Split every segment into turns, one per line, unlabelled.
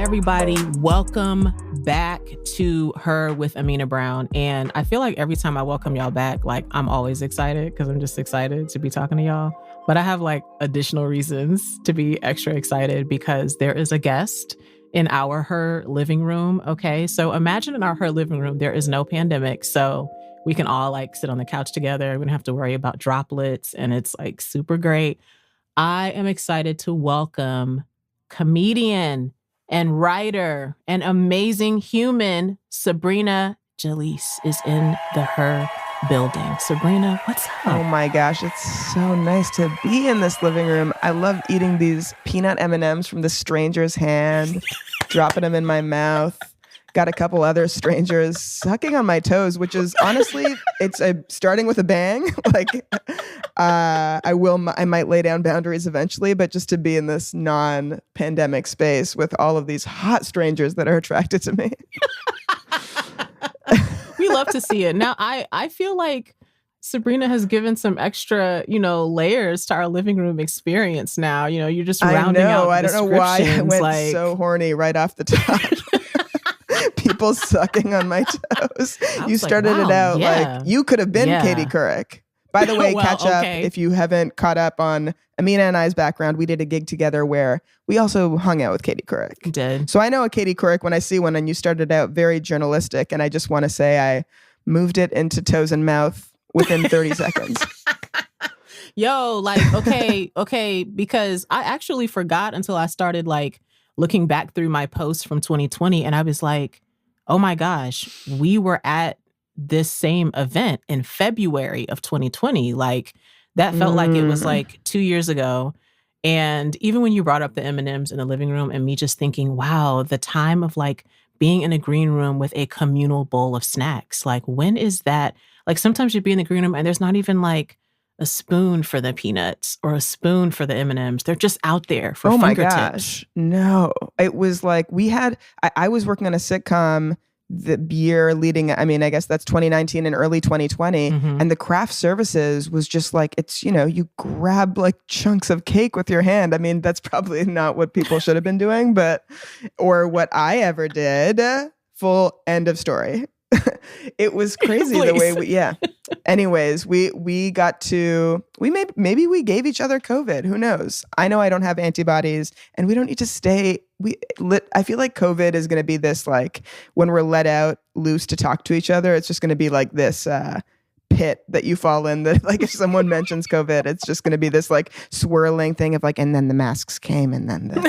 Everybody, welcome back to Her with Amena Brown. And I feel like every time I welcome y'all back, like I'm always excited because I'm just excited to be talking to y'all. But I have like additional reasons to be extra excited because there is a guest in our Her living room. Okay, so imagine in our Her living room, there is no pandemic. So we can all like sit on the couch together. We don't have to worry about droplets and it's like super great. I am excited to welcome comedian and writer and amazing human, Sabrina Jalees is in the Her building. Sabrina, what's up?
Oh my gosh, it's so nice to be in this living room. I love eating these peanut M&Ms from the stranger's hand, dropping them in my mouth. Got a couple other strangers sucking on my toes, which is honestly, it's starting with a bang. Like, I might lay down boundaries eventually, but just to be in this non-pandemic space with all of these hot strangers that are attracted to me.
We love to see it. Now, I feel like Sabrina has given some extra, layers to our living room experience now. You're just rounding out the
I don't know why I went so horny right off the top. People sucking on my toes. You started it out like you could have been Katie Couric. By the way, catch up if you haven't caught up on Amena and I's background. We did a gig together where we also hung out with Katie Couric.
Did.
So I know a Katie Couric when I see one, and you started out very journalistic, and I just want to say I moved it into toes and mouth within 30 seconds.
Yo, like, okay, because I actually forgot until I started like looking back through my posts from 2020, and I was like, oh my gosh, we were at this same event in February of 2020. Like that felt like it was like 2 years ago. And even when you brought up the M&Ms in the living room and me just thinking, wow, the time of like being in a green room with a communal bowl of snacks. Like when is that? Like sometimes you'd be in the green room and there's not even like a spoon for the peanuts or a spoon for the M&Ms. They're just out there for fingertips.
My gosh. No, it was like I was working on a sitcom the year leading, I guess that's 2019 and early 2020. And the craft services was just like, it's, you grab like chunks of cake with your hand. That's probably not what people should have been doing, or what I ever did. Full end of story. It was crazy the way Anyways, we got to, maybe we gave each other COVID. Who knows? I know I don't have antibodies and we don't need to stay. I feel like COVID is going to be this, like when we're let out loose to talk to each other, it's just going to be like this pit that you fall in that like if someone mentions COVID, it's just going to be this like swirling thing of like, and then the masks came and then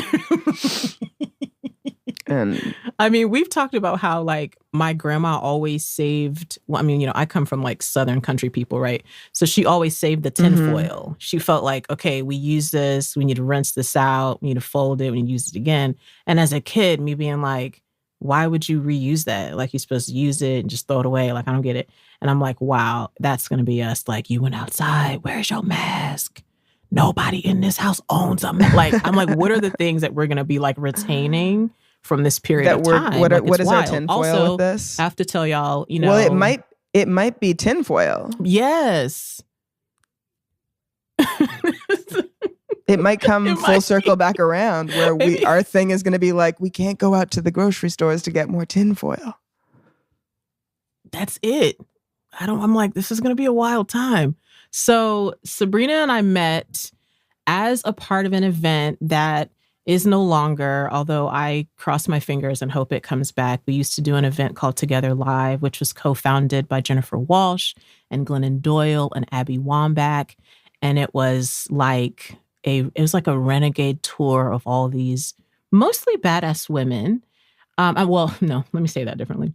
we've talked about how like my grandma always saved, I come from like Southern country people, right? So she always saved the tinfoil. She felt like, okay, we use this, we need to rinse this out, we need to fold it, we need to use it again. And as a kid, me being like, why would you reuse that? Like you're supposed to use it and just throw it away. Like, I don't get it. And I'm like, wow, that's going to be us. Like, you went outside, where's your mask? Nobody in this house owns a mask. Like, I'm like, what are the things that we're going to be like retaining from this period of time?
What is our tinfoil
also,
with this?
I have to tell y'all,
Well, it might be tinfoil.
Yes.
It might come full circle back around where our thing is going to be like, we can't go out to the grocery stores to get more tinfoil.
That's it. I'm like, this is going to be a wild time. So Sabrina and I met as a part of an event that is no longer, although I cross my fingers and hope it comes back. We used to do an event called Together Live, which was co-founded by Jennifer Walsh and Glennon Doyle and Abby Wambach. And it was like a renegade tour of all these mostly badass women. Well, no, let me say that differently.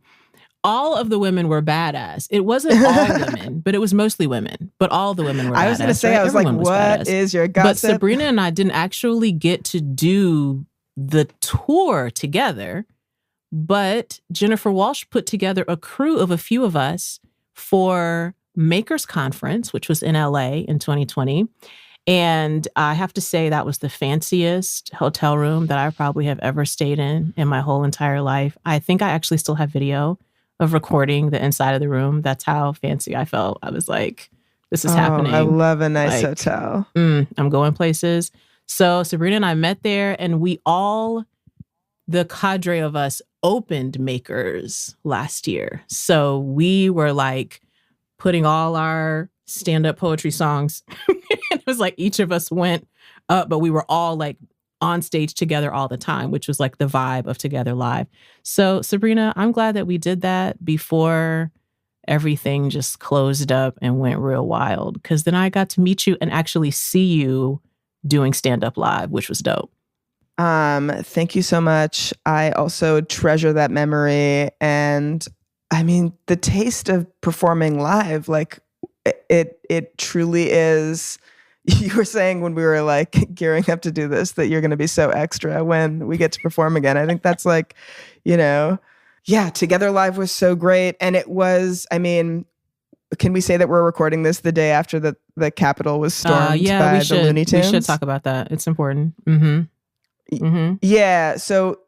All of the women were badass. It wasn't all women, but it was mostly women. But all the women were badass.
I was going to say, right? I was like, what is your gossip?
But Sabrina and I didn't actually get to do the tour together. But Jennifer Walsh put together a crew of a few of us for Makers Conference, which was in LA in 2020. And I have to say that was the fanciest hotel room that I probably have ever stayed in my whole entire life. I think I actually still have video of recording the inside of the room. That's how fancy I felt. I was like, this is happening.
I love a nice hotel.
I'm going places. So Sabrina and I met there and we all the cadre of us opened Makers last year. So we were like putting all our stand-up poetry songs. It was like each of us went up, but we were all like on stage together all the time, which was like the vibe of Together Live. So Sabrina, I'm glad that we did that before everything just closed up and went real wild, because then I got to meet you and actually see you doing stand-up live, which was dope.
Thank you so much. I also treasure that memory. And I mean, the taste of performing live, like it truly is. You were saying when we were like gearing up to do this, that you're going to be so extra when we get to perform again. I think that's like, yeah, Together Live was so great. And it was, I mean, can we say that we're recording this the day after the Capitol was stormed by the Looney Tunes?
We should talk about that. It's important. Mm-hmm. Mm-hmm.
Yeah. So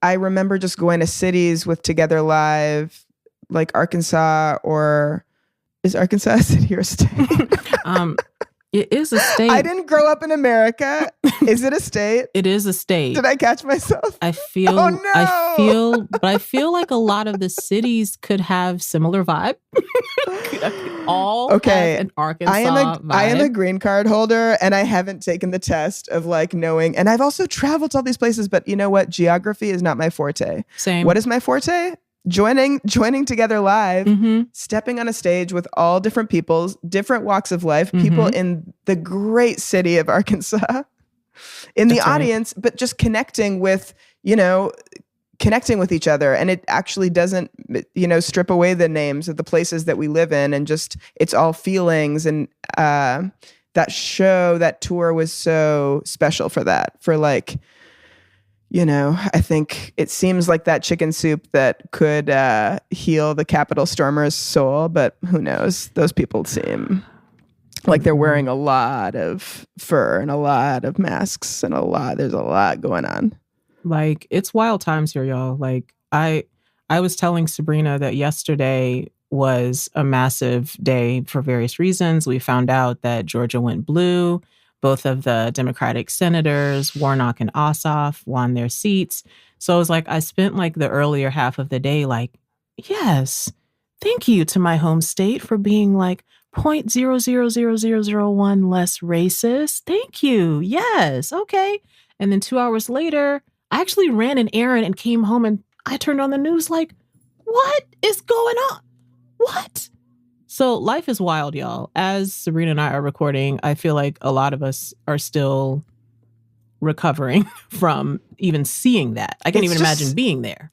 I remember just going to cities with Together Live, like Arkansas, or is Arkansas a city or a state?
It is a state.
I didn't grow up in America. Is it a state?
It is a state.
Did I catch myself?
I feel.
Oh, no.
I feel like a lot of the cities could have similar vibe. All
okay.
have an Arkansas vibe.
I am a green card holder, and I haven't taken the test of like knowing. And I've also traveled to all these places, but you know what? Geography is not my forte.
Same.
What is my forte? Joining Together Live, stepping on a stage with all different peoples, different walks of life, people in the great city of Arkansas, in the audience, but just connecting with each other. And it actually doesn't, strip away the names of the places that we live in, and just, it's all feelings. And that tour was so special for that, for like, I think it seems like that chicken soup that could heal the Capitol stormers' soul, but who knows? Those people seem like they're wearing a lot of fur and a lot of masks and there's a lot going on.
Like, it's wild times here, y'all. Like, I was telling Sabrina that yesterday was a massive day for various reasons. We found out that Georgia went blue. Both of the Democratic senators, Warnock and Ossoff, won their seats. So it was like, I spent like the earlier half of the day like, yes, thank you to my home state for being like 0.000001 less racist. Thank you. Yes. Okay. And then 2 hours later, I actually ran an errand and came home, and I turned on the news like, what is going on? What? So life is wild, y'all. As Sabrina and I are recording, I feel like a lot of us are still recovering from even seeing that. I can't even imagine being there.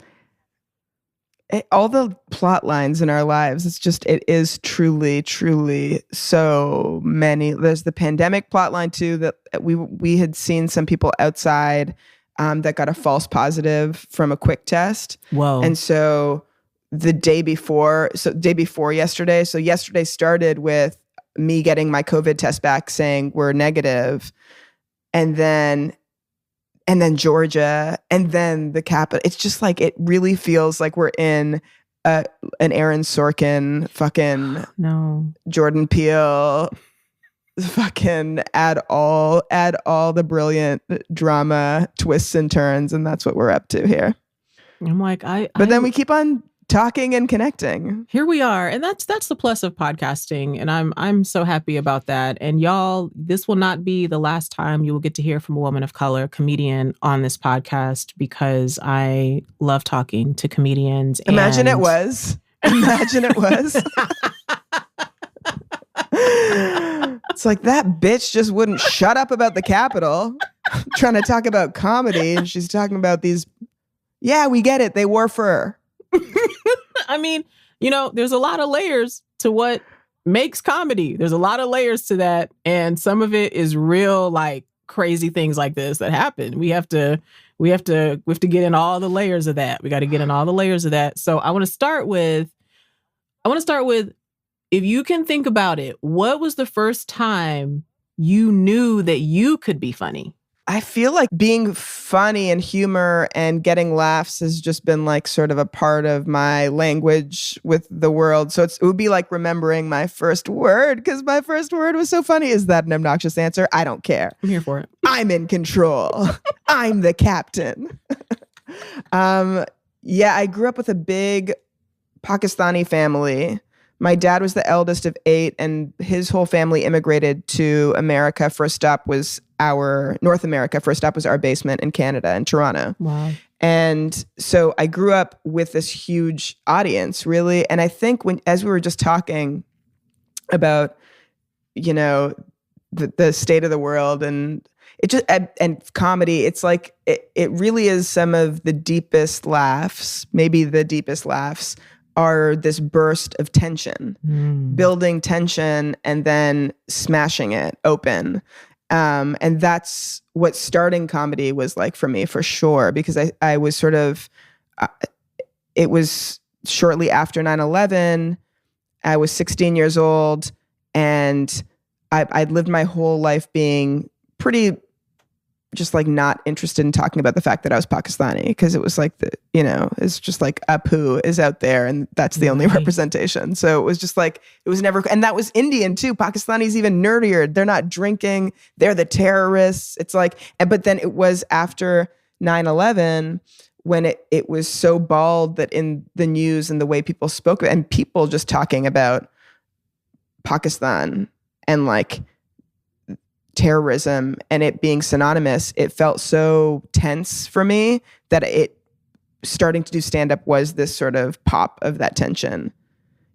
All the plot lines in our lives, it is truly, truly so many. There's the pandemic plot line too, that we had seen some people outside that got a false positive from a quick test.
Whoa.
And so day before yesterday. So yesterday started with me getting my COVID test back saying we're negative. And then Georgia, and then the Capitol. It's just like, it really feels like we're in an Aaron Sorkin fucking Jordan Peele fucking add all the brilliant drama twists and turns. And that's what we're up to here.
I'm like,
but then we keep on talking and connecting.
Here we are. And that's the plus of podcasting. And I'm so happy about that. And y'all, this will not be the last time you will get to hear from a woman of color comedian on this podcast, because I love talking to comedians.
Imagine it was. It's like, that bitch just wouldn't shut up about the Capitol, trying to talk about comedy. And she's talking about these. Yeah, we get it. They wore fur.
I mean, there's a lot of layers to what makes comedy. There's a lot of layers to that. And some of it is real, like crazy things like this that happen. We have to get in all the layers of that. We got to get in all the layers of that. So I want to start with, if you can think about it, what was the first time you knew that you could be funny?
I feel like being funny and humor and getting laughs has just been like sort of a part of my language with the world. So it would be like remembering my first word, because my first word was so funny. Is that an obnoxious answer? I don't care.
I'm here for it.
I'm in control. I'm the captain. Yeah, I grew up with a big Pakistani family. My dad was the eldest of 8, and his whole family immigrated to America. First stop was North America. First stop was our basement in Canada, in Toronto.
Wow.
And so I grew up with this huge audience, really. And I think as we were just talking about, the state of the world and it just and comedy, it's like it really is some of the deepest laughs, maybe the deepest laughs, are this burst of tension, building tension and then smashing it open. And that's what starting comedy was like for me, for sure, because I was sort of, it was shortly after 9/11. I was 16 years old, and I'd lived my whole life being pretty just like not interested in talking about the fact that I was Pakistani, because it was like it's just like Apu is out there and that's the only representation. So it was just like, it was never, and that was Indian too. Pakistani's even nerdier. They're not drinking. They're the terrorists. It's like, but then it was after 9/11 when it was so bald that in the news and the way people spoke, and people just talking about Pakistan and like terrorism and it being synonymous, it felt so tense for me that it starting to do stand-up was this sort of pop of that tension,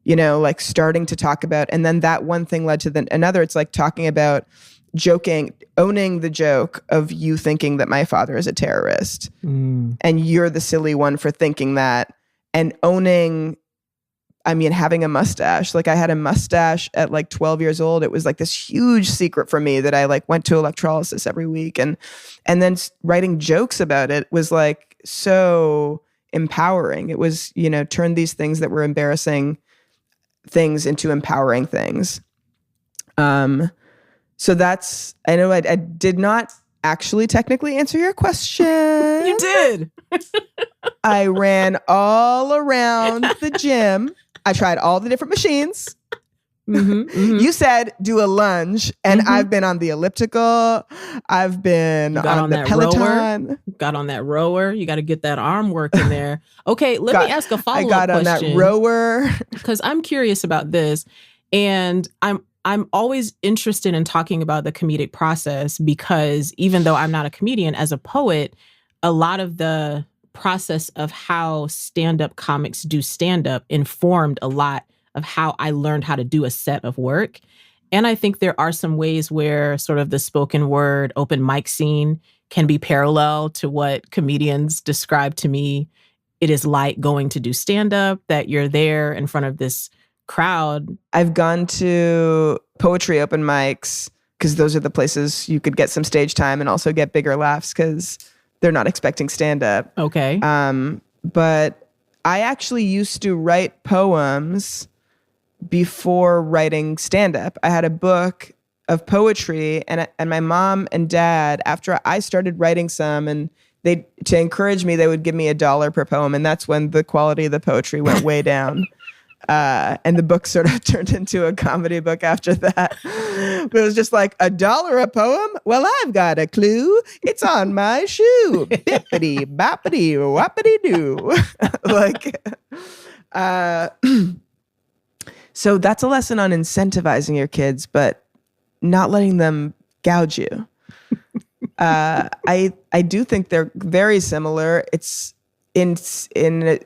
like starting to talk about, and then that one thing led to another. It's like talking about joking, owning the joke of you thinking that my father is a terrorist and you're the silly one for thinking that, and owning, having a mustache. Like I had a mustache at like 12 years old. It was like this huge secret for me that I like went to electrolysis every week. And then writing jokes about it was like so empowering. It was, turn these things that were embarrassing things into empowering things. So that's, I know I did not actually technically answer your question.
You did.
I ran all around the gym. I tried all the different machines. You said do a lunge, and I've been on the elliptical. I've been on the Peloton.
Got on that rower. You got to get that arm work in there. Okay, let me ask a follow-up question.
I got on that rower.
Because I'm curious about this, and I'm always interested in talking about the comedic process, because even though I'm not a comedian, as a poet, a lot of the process of how stand-up comics do stand-up informed a lot of how I learned how to do a set of work. And I think there are some ways where sort of the spoken word open mic scene can be parallel to what comedians describe to me it is like going to do stand-up, that you're there in front of this crowd.
I've gone to poetry open mics because those are the places you could get some stage time and also get bigger laughs because they're not expecting stand-up.
Okay.
But I actually used to write poems before writing stand-up. I had a book of poetry, and my mom and dad, after I started writing some, and to encourage me, they would give me $1 per poem, and that's when the quality of the poetry went way down. And the book sort of turned into a comedy book after that. But it was just like, $1 a poem? Well, I've got a clue. It's on my shoe. Bippity, boppity, whoppity doo. So that's a lesson on incentivizing your kids, but not letting them gouge you. I do think they're very similar. It's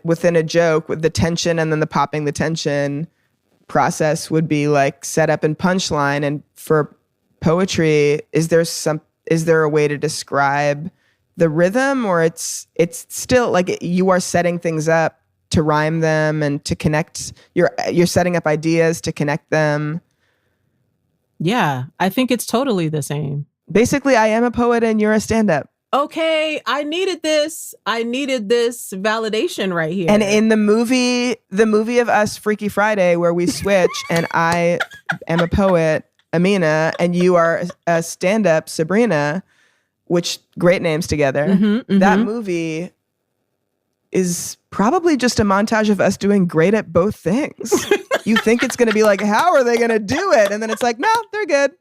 within a joke with the tension, and then the popping the tension process would be like setup and punchline. And for poetry, is there a way to describe the rhythm, or it's still like you are setting things up to rhyme them and to connect? You're setting up ideas to connect them.
Yeah, I think it's totally the same.
Basically, I am a poet and you're a stand-up.
Okay, I needed this validation right here.
And in the movie of us, Freaky Friday, where we switch, and I am a poet, Amena, and you are a stand-up, Sabrina, which great names together. That movie is probably just a montage of us doing great at both things. You think it's going to be like, how are they going to do it? And then it's like, no, they're good.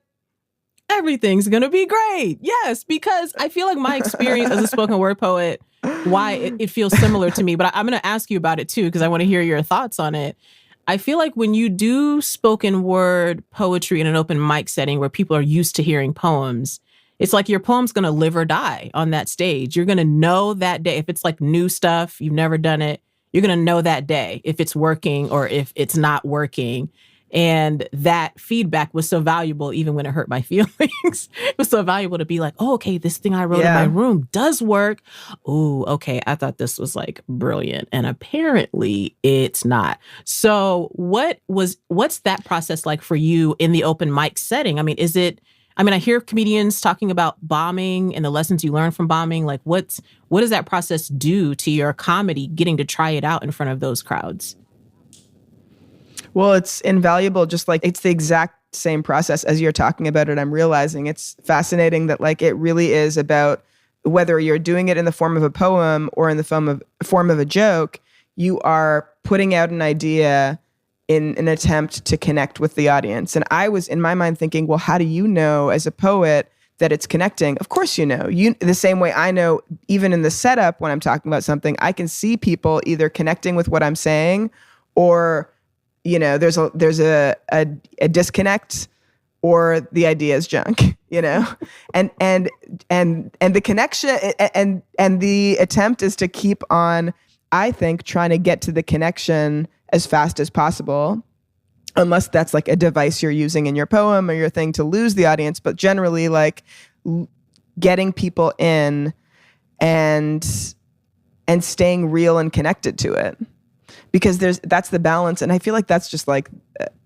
Everything's going to be great. Yes, because I feel like my experience as a spoken word poet, why it feels similar to me. But I'm going to ask you about it too, because I want to hear your thoughts on it. I feel like when you do spoken word poetry in an open mic setting where people are used to hearing poems, it's like your poem's going to live or die on that stage. You're going to know that day. If it's like new stuff, you've never done it, you're going to know that day if it's working or if it's not working. And that feedback was so valuable, even when it hurt my feelings. It was so valuable to be like, oh, okay, this thing I wrote in my room does work. Oh, okay, I thought this was like brilliant. And apparently it's not. So what's that process like for you in the open mic setting? I mean, I hear comedians talking about bombing and the lessons you learn from bombing. Like what does that process do to your comedy, getting to try it out in front of those crowds?
Well, it's invaluable. Just like it's the exact same process as you're talking about it. I'm realizing it's fascinating that like it really is about whether you're doing it in the form of a poem or in the form of a joke, you are putting out an idea in an attempt to connect with the audience. And I was in my mind thinking, well, how do you know as a poet that it's connecting? Of course you know. The same way I know, even in the setup when I'm talking about something, I can see people either connecting with what I'm saying or there's a disconnect or the idea is junk, and the connection and the attempt is to keep on, I think, trying to get to the connection as fast as possible, unless that's like a device you're using in your poem or your thing to lose the audience. But generally like getting people in and staying real and connected to it. Because that's the balance. And I feel like that's just like,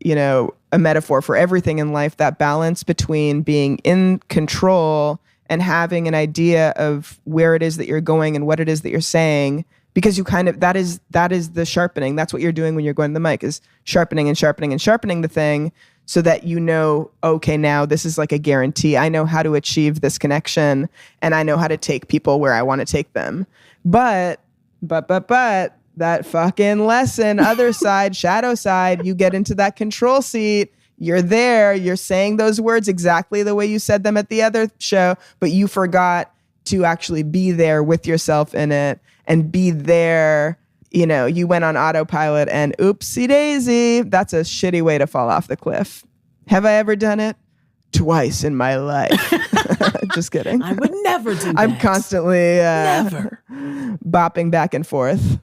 a metaphor for everything in life, that balance between being in control and having an idea of where it is that you're going and what it is that you're saying. Because you that is the sharpening. That's what you're doing when you're going to the mic, is sharpening and sharpening and sharpening the thing so that okay, now this is like a guarantee. I know how to achieve this connection and I know how to take people where I want to take them. But that fucking lesson, other side, shadow side, you get into that control seat. You're there. You're saying those words exactly the way you said them at the other show, but you forgot to actually be there with yourself in it and be there. You went on autopilot and oopsie daisy. That's a shitty way to fall off the cliff. Have I ever done it? Twice in my life. Just kidding.
I would never do that.
I'm constantly
never
bopping back and forth.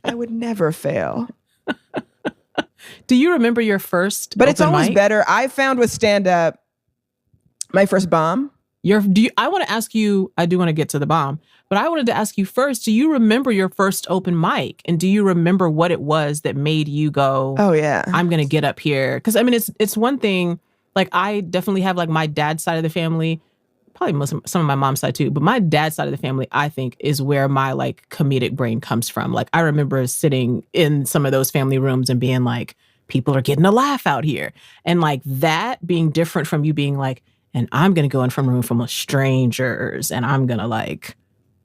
I would never fail.
Do you remember your first
But it's always
mic?
better. I found with stand-up, my first bomb.
I want to ask you, I do want to get to the bomb, but I wanted to ask you first, do you remember your first open mic? And do you remember what it was that made you go,
oh yeah,
I'm going to get up here? Because it's one thing, like I definitely have like my dad's side of the family, probably some of my mom's side too, but my dad's side of the family, I think, is where my like comedic brain comes from. Like I remember sitting in some of those family rooms and being like, people are getting a laugh out here. And like that being different from you being like, and I'm going to go in from a room full of strangers and I'm going to like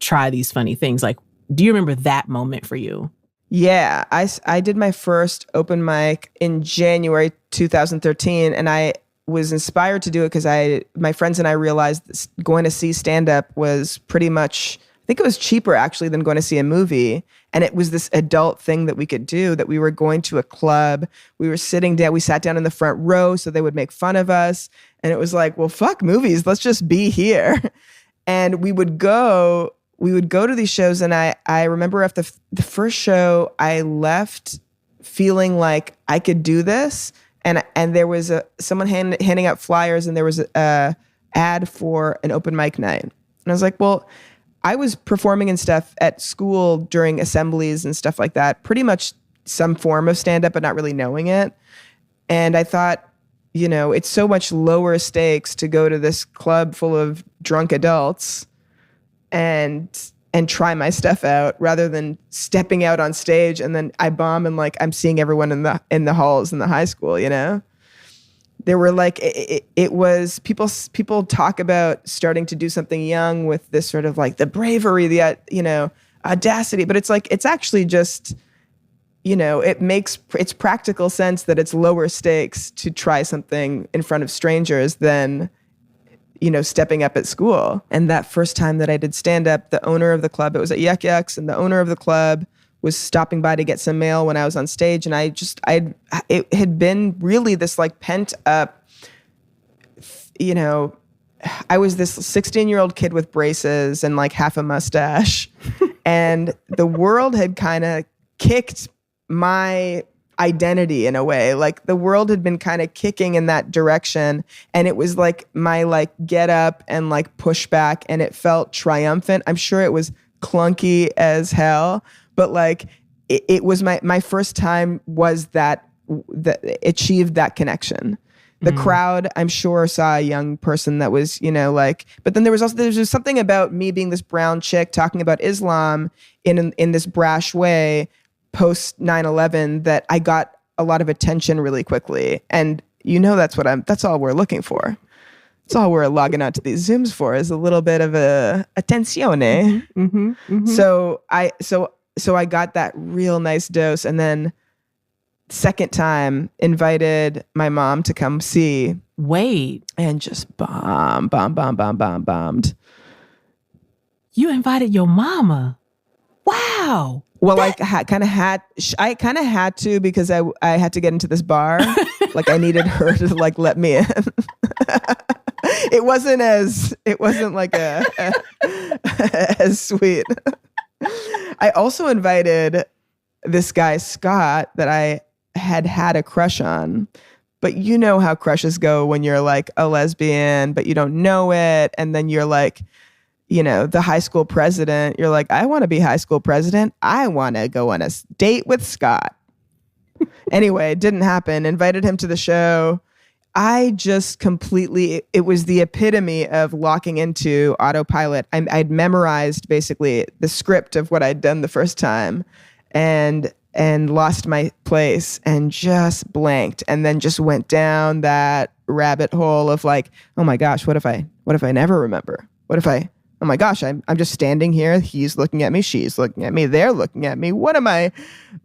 try these funny things. Like, do you remember that moment for you?
Yeah, I did my first open mic in January 2013 and I was inspired to do it because my friends and I realized going to see stand-up was pretty much, I think it was cheaper actually than going to see a movie. And it was this adult thing that we could do, that we were going to a club, we were sitting down, we sat down in the front row so they would make fun of us. And it was like, well, fuck movies, let's just be here. And we would go to these shows. And I remember after the first show, I left feeling like I could do this. And there was someone handing out flyers and there was a ad for an open mic night. And I was like, well, I was performing and stuff at school during assemblies and stuff like that, pretty much some form of stand-up, but not really knowing it. And I thought, it's so much lower stakes to go to this club full of drunk adults and try my stuff out rather than stepping out on stage and then I bomb and like I'm seeing everyone in the halls in the high school, there were like, it was, people talk about starting to do something young with this sort of like the bravery, the, audacity, but it's like, it's actually just, it's practical sense that it's lower stakes to try something in front of strangers than, stepping up at school. And that first time that I did stand up, the owner of the club, it was at Yuck Yucks, and the owner of the club was stopping by to get some mail when I was on stage. And it had been really this like pent up, I was this 16-year-old kid with braces and like half a mustache. And the world had kind of kicked my identity in a way. Like the world had been kind of kicking in that direction. And it was like my like get up and like push back, and it felt triumphant. I'm sure it was clunky as hell, but like it was my first time was that achieved that connection. The crowd, I'm sure, saw a young person that was, but then there was just something about me being this brown chick talking about Islam in this brash way post 9/11 that I got a lot of attention really quickly. And that's all we're looking for. That's all we're logging out to these Zooms for, is a little bit of a attenzione.
Mm-hmm, mm-hmm.
So I got that real nice dose, and then second time invited my mom to come see.
Wait.
And just bombed.
You invited your mama. Wow.
Well, I kind of had to, because I had to get into this bar. Like I needed her to like let me in. It wasn't like as sweet. I also invited this guy, Scott, that I had a crush on. But you know how crushes go when you're like a lesbian, but you don't know it. And then you're like, the high school president. You're like, I want to be high school president. I want to go on a date with Scott. Anyway, it didn't happen. Invited him to the show. I just it was the epitome of locking into autopilot. I'd memorized basically the script of what I'd done the first time, and lost my place and just blanked, and then just went down that rabbit hole of like, oh my gosh, what if I never remember? Oh my gosh, I'm just standing here. He's looking at me. She's looking at me. They're looking at me. What am I?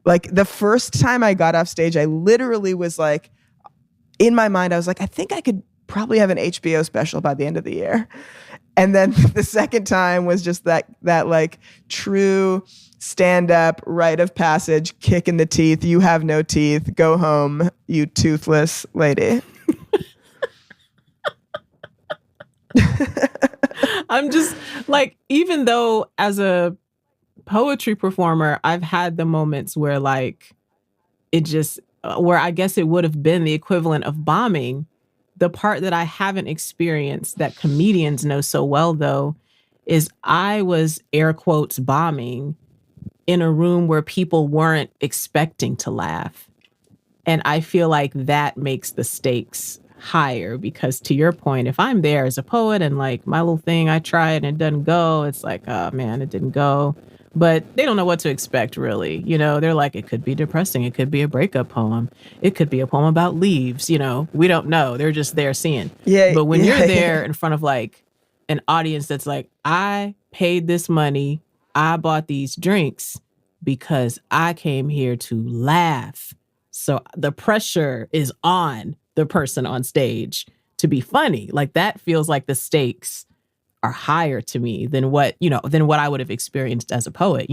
Like the first time I got off stage, I literally was like, in my mind, I was like, I think I could probably have an HBO special by the end of the year. And then the second time was just that like true stand-up rite of passage, kick in the teeth. You have no teeth. Go home, you toothless lady.
I'm just like, even though as a poetry performer, I've had the moments where like where I guess it would have been the equivalent of bombing. The part that I haven't experienced that comedians know so well, though, is I was air quotes bombing in a room where people weren't expecting to laugh. And I feel like that makes the stakes higher, because to your point, if I'm there as a poet and like my little thing, I try it and it doesn't go, it's like, oh man, it didn't go. But they don't know what to expect, really. They're like, it could be depressing. It could be a breakup poem. It could be a poem about leaves. We don't know. They're just there seeing.
Yeah.
But when you're there in front of like an audience that's like, I paid this money, I bought these drinks because I came here to laugh. So the pressure is on the person on stage to be funny. Like that feels like the stakes are higher to me than what I would have experienced as a poet,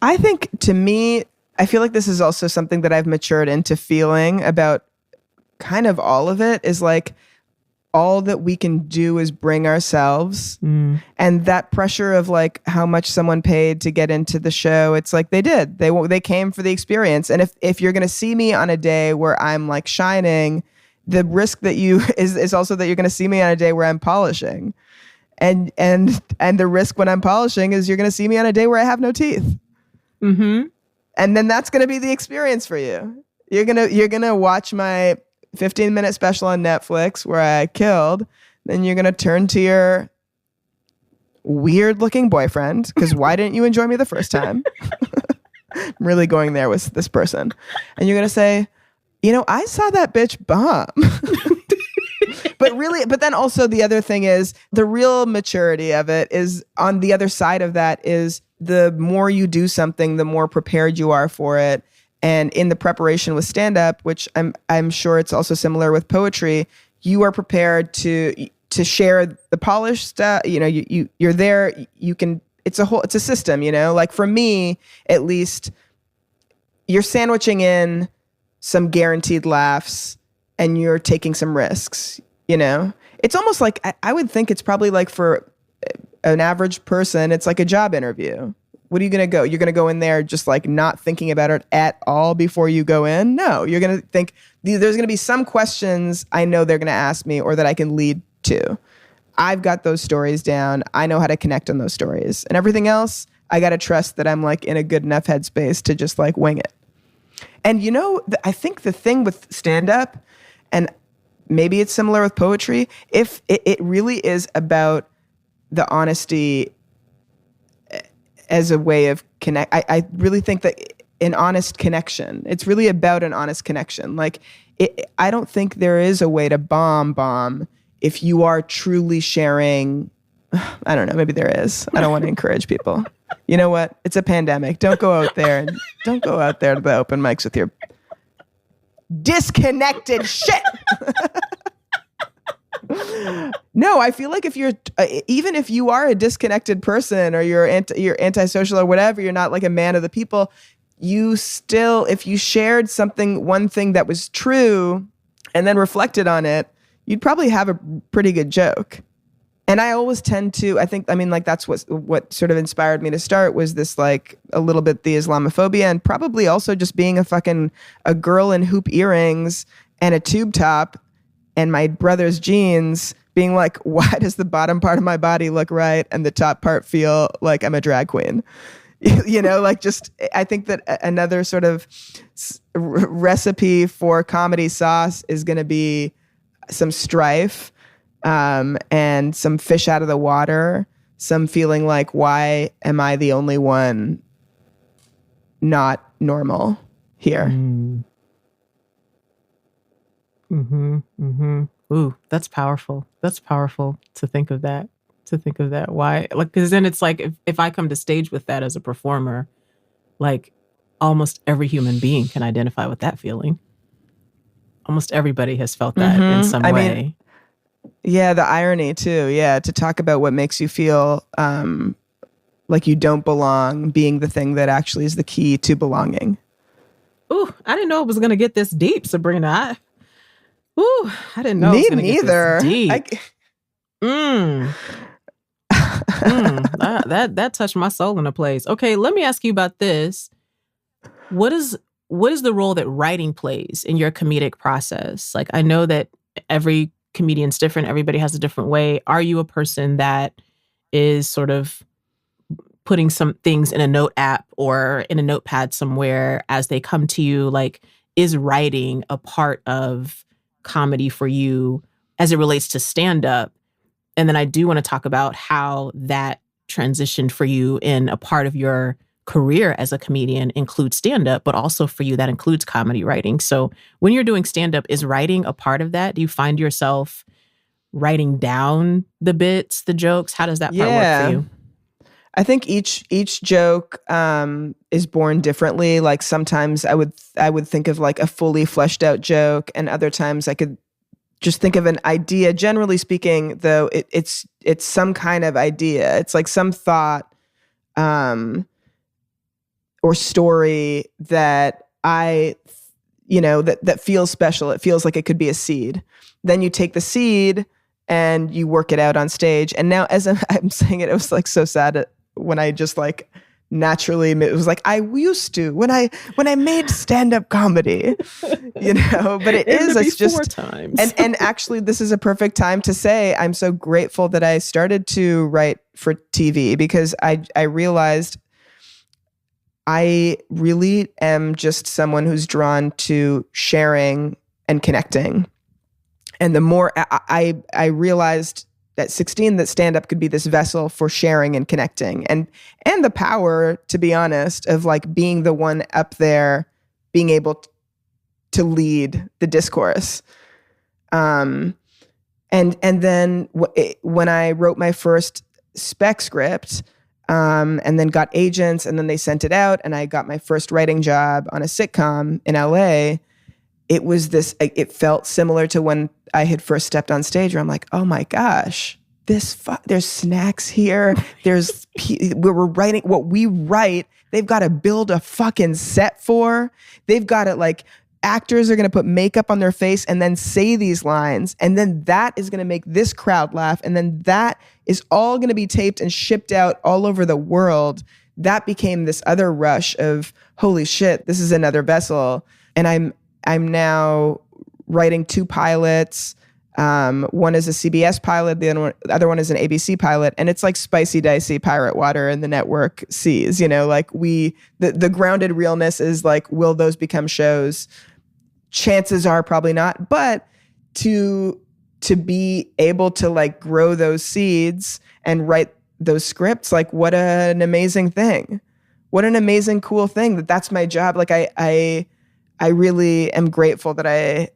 I think, to me, I feel like this is also something that I've matured into feeling about kind of all of it, is like all that we can do is bring ourselves. And that pressure of like how much someone paid to get into the show, it's like they came for the experience. And if you're going to see me on a day where I'm like shining, the risk that is also that you're going to see me on a day where I'm polishing, and the risk when I'm polishing is you're going to see me on a day where I have no teeth.
Mm-hmm.
And then that's going to be the experience for you. You're gonna watch my 15-minute special on Netflix where I killed. Then you're gonna turn to your weird-looking boyfriend, because why didn't you enjoy me the first time? I'm really going there with this person, and you're gonna say, I saw that bitch bomb. But then also the other thing is the real maturity of it is on the other side of that is the more you do something, the more prepared you are for it. And in the preparation with stand-up, which I'm sure it's also similar with poetry, you are prepared to share the polished stuff. You're there. You can. It's a system. Like for me, at least, you're sandwiching in some guaranteed laughs, and you're taking some risks. It's almost like I would think it's probably like for an average person, it's like a job interview. What are you going to go? You're going to go in there just like not thinking about it at all before you go in? No, you're going to think there's going to be some questions I know they're going to ask me or that I can lead to. I've got those stories down. I know how to connect on those stories. And everything else, I got to trust that I'm like in a good enough headspace to just like wing it. And I think the thing with stand-up, and maybe it's similar with poetry, if it really is about the honesty as a way of connect. I really think that an honest connection, it's really about an honest connection. Like I don't think there is a way to bomb if you are truly sharing. I don't know, maybe there is. I don't want to encourage people. You know what? It's a pandemic. Don't go out there to the open mics with your disconnected shit. No, I feel like if you're, even if you are a disconnected person or you're antisocial or whatever, you're not like a man of the people, you still, if you shared one thing that was true and then reflected on it, you'd probably have a pretty good joke. And I always tend to, that's what sort of inspired me to start was this like a little bit the Islamophobia and probably also just being a girl in hoop earrings and a tube top and my brother's jeans, being like, why does the bottom part of my body look right and the top part feel like I'm a drag queen? I think that another sort of recipe for comedy sauce is going to be some strife and some fish out of the water, some feeling like, why am I the only one not normal here?
Ooh, that's powerful. That's powerful to think of that. Why? Like, because then it's like if I come to stage with that as a performer, like almost every human being can identify with that feeling. Almost everybody has felt that in some way.
Yeah, the irony too. Yeah, to talk about what makes you feel like you don't belong, being the thing that actually is the key to belonging.
Ooh, I didn't know it was going to get this deep, Sabrina. I didn't know it was going to get this deep. That touched my soul in a place. Okay, let me ask you about this. What is the role that writing plays in your comedic process? Like, I know that every comedian's different. Everybody has a different way. Are you a person that is sort of putting some things in a note app or in a notepad somewhere as they come to you? Like, is writing a part of comedy for you as it relates to stand-up? And then I do want to talk about how that transitioned for you in a part of your career as a comedian includes stand-up, but also for you that includes comedy writing. So when you're doing stand-up, is writing a part of that? Do you find yourself writing down the bits, the jokes? How does that part work for you?
I think each joke is born differently. Like sometimes I would think of like a fully fleshed out joke, and other times I could just think of an idea. Generally speaking, though, it's some kind of idea. It's like some thought or story that that feels special. It feels like it could be a seed. Then you take the seed and you work it out on stage. And now, as I'm saying it, it was like so sad when I just like naturally, it was like I used to when I made stand-up comedy, but it's just 4 times. and actually this is a perfect time to say I'm so grateful that I started to write for TV, because I realized I really am just someone who's drawn to sharing and connecting. And the more I realized at 16 that stand-up could be this vessel for sharing and connecting, and the power, to be honest, of like being the one up there, being able to lead the discourse. And then when I wrote my first spec script, and then got agents, and then they sent it out, and I got my first writing job on a sitcom in LA. It felt similar to when I had first stepped on stage, where I'm like, oh my gosh, there's snacks here. We're writing what we write. They've got to build a fucking set for. They've got to, like, actors are going to put makeup on their face and then say these lines. And then that is going to make this crowd laugh. And then that is all going to be taped and shipped out all over the world. That became this other rush of, holy shit, this is another vessel. And I'm now writing 2 pilots. One is a CBS pilot, the other one is an ABC pilot, and it's like spicy, dicey pirate water in the network seas. You know, like the grounded realness is like, will those become shows? Chances are probably not, but to be able to, like, grow those seeds and write those scripts, like, what an amazing thing. What an amazing, cool thing that's my job. Like, I really am grateful that I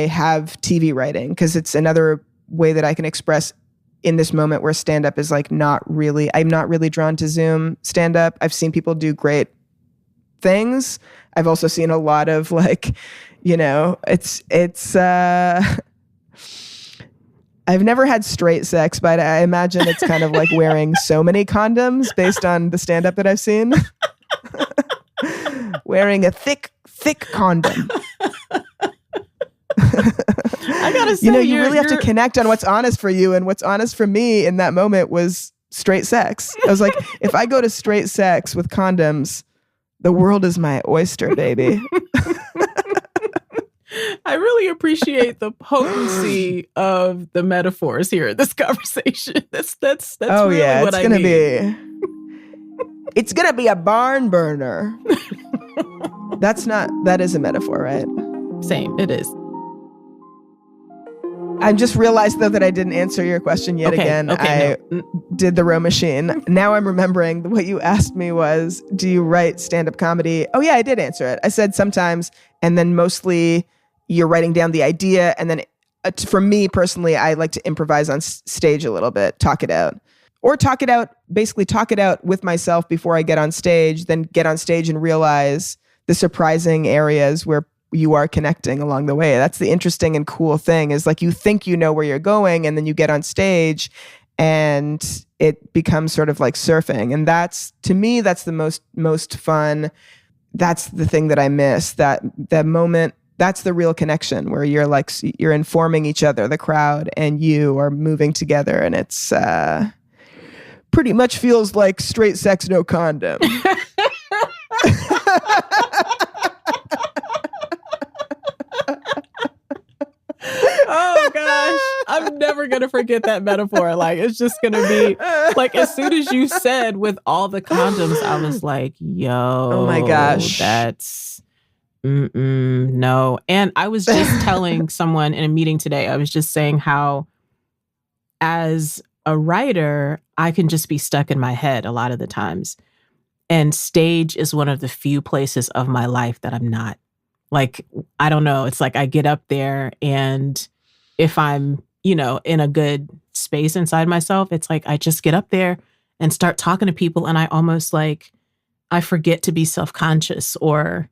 have TV writing, because it's another way that I can express in this moment where stand-up is, like, I'm not really drawn to Zoom stand-up. I've seen people do great things. I've also seen a lot of, like, you know, I've never had straight sex, but I imagine it's kind of like wearing so many condoms based on the stand-up that I've seen. Wearing a thick condom.
I gotta say,
you know, you really have to connect on what's honest for you, and what's honest for me in that moment was straight sex. I was like, if I go to straight sex with condoms, the world is my oyster, baby.
I really appreciate the potency of the metaphors here in this conversation. That's really what I mean.
It's gonna be a barn burner. That is a metaphor, right?
Same, it is.
I just realized, though, that I didn't answer your question yet again. I did the row machine. Now I'm remembering what you asked me was, do you write stand-up comedy? Oh, yeah, I did answer it. I said sometimes, and then mostly you're writing down the idea. And then for me personally, I like to improvise on stage a little bit, talk it out. Or basically talk it out with myself before I get on stage, then get on stage and realize the surprising areas where you are connecting along the way. That's the interesting and cool thing, is, like, you think you know where you're going, and then you get on stage and it becomes sort of like surfing. And to me, that's the most fun. That's the thing that I miss, that moment. That's the real connection, where you're informing each other, the crowd and you are moving together. And it's pretty much feels like straight sex, no condom.
Oh gosh, I'm never gonna forget that metaphor. Like, it's just gonna be like, as soon as you said with all the condoms, I was like, yo,
oh my gosh,
that's no. And I was just telling someone in a meeting today, I was just saying how, as a writer, I can just be stuck in my head a lot of the times. And stage is one of the few places of my life that I'm not. Like, I don't know. It's like I get up there, and if I'm, in a good space inside myself, it's like I just get up there and start talking to people, and I almost I forget to be self-conscious, or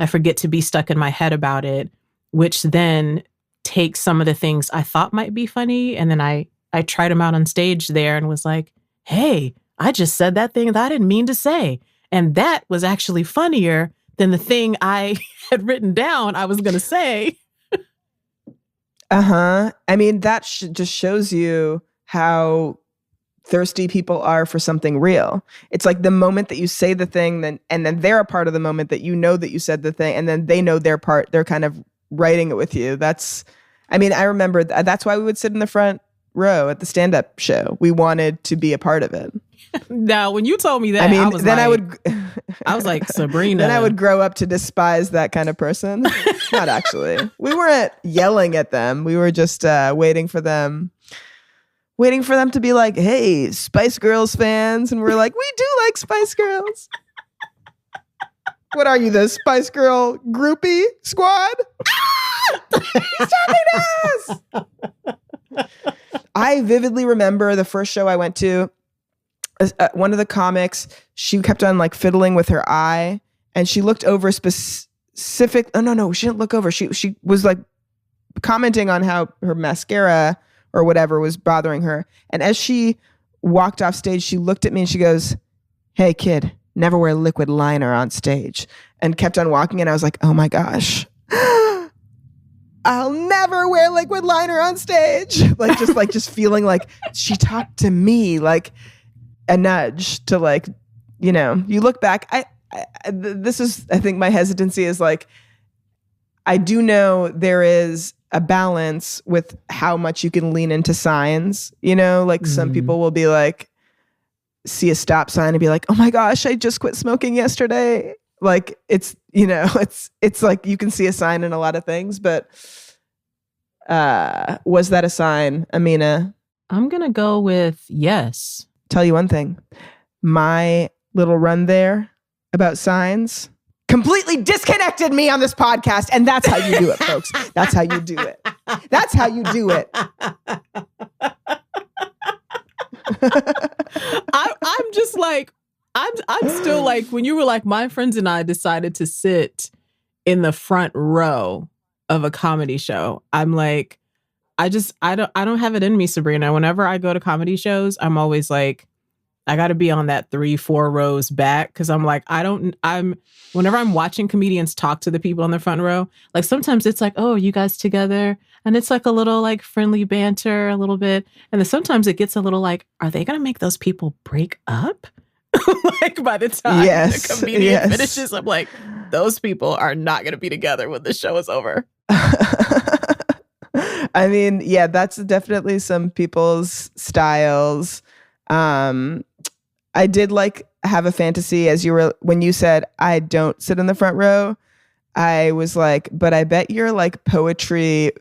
I forget to be stuck in my head about it, which then takes some of the things I thought might be funny, and then I tried them out on stage there and was like, hey, I just said that thing that I didn't mean to say. And that was actually funnier than the thing I had written down I was going to say.
Uh-huh. I mean, that just shows you how thirsty people are for something real. It's like the moment that you say the thing, and then they're a part of the moment that you know that you said the thing, and then they know their part. They're kind of writing it with you. I remember that's why we would sit in the front row at the stand-up show. We wanted to be a part of it.
Now, when you told me that, I was like, Sabrina.
Then I would grow up to despise that kind of person. Not actually. We weren't yelling at them. We were just waiting for them to be like, hey, Spice Girls fans. And we're like, we do like Spice Girls. What are you, the Spice Girl groupie squad? He's talking to us. I vividly remember the first show I went to. One of the comics, she kept on like fiddling with her eye, and she looked over specific. Oh no, she didn't look over. She was like commenting on how her mascara or whatever was bothering her. And as she walked off stage, she looked at me and she goes, "Hey kid, never wear liquid liner on stage," and kept on walking. And I was like, oh my gosh, I'll never wear liquid liner on stage. Just feeling like she talked to me, like a nudge to like, you know, you look back. This is, I think my hesitancy is like, I do know there is a balance with how much you can lean into signs, you know, like some people will be like, see a stop sign and be like, oh my gosh, I just quit smoking yesterday. Like it's, you know, it's like you can see a sign in a lot of things, but was that a sign, Amena?
I'm going to go with yes.
Tell you one thing, my little run there about signs completely disconnected me on this podcast. And that's how you do it, folks. That's how you do it. That's how you do it.
I'm just like, I'm still like, when you were like, my friends and I decided to sit in the front row of a comedy show. I'm like, I don't have it in me, Sabrina. Whenever I go to comedy shows, I'm always like, I got to be on that 3-4 rows back. Cause I'm like, whenever I'm watching comedians talk to the people in the front row, like sometimes it's like, oh, you guys together? And it's like a little like friendly banter a little bit. And then sometimes it gets a little like, are they going to make those people break up? Like by the time the comedian finishes, I'm like, those people are not going to be together when the show is over.
I mean, yeah, that's definitely some people's styles. I did like have a fantasy when you said I don't sit in the front row. I was like, but I bet you're like poetry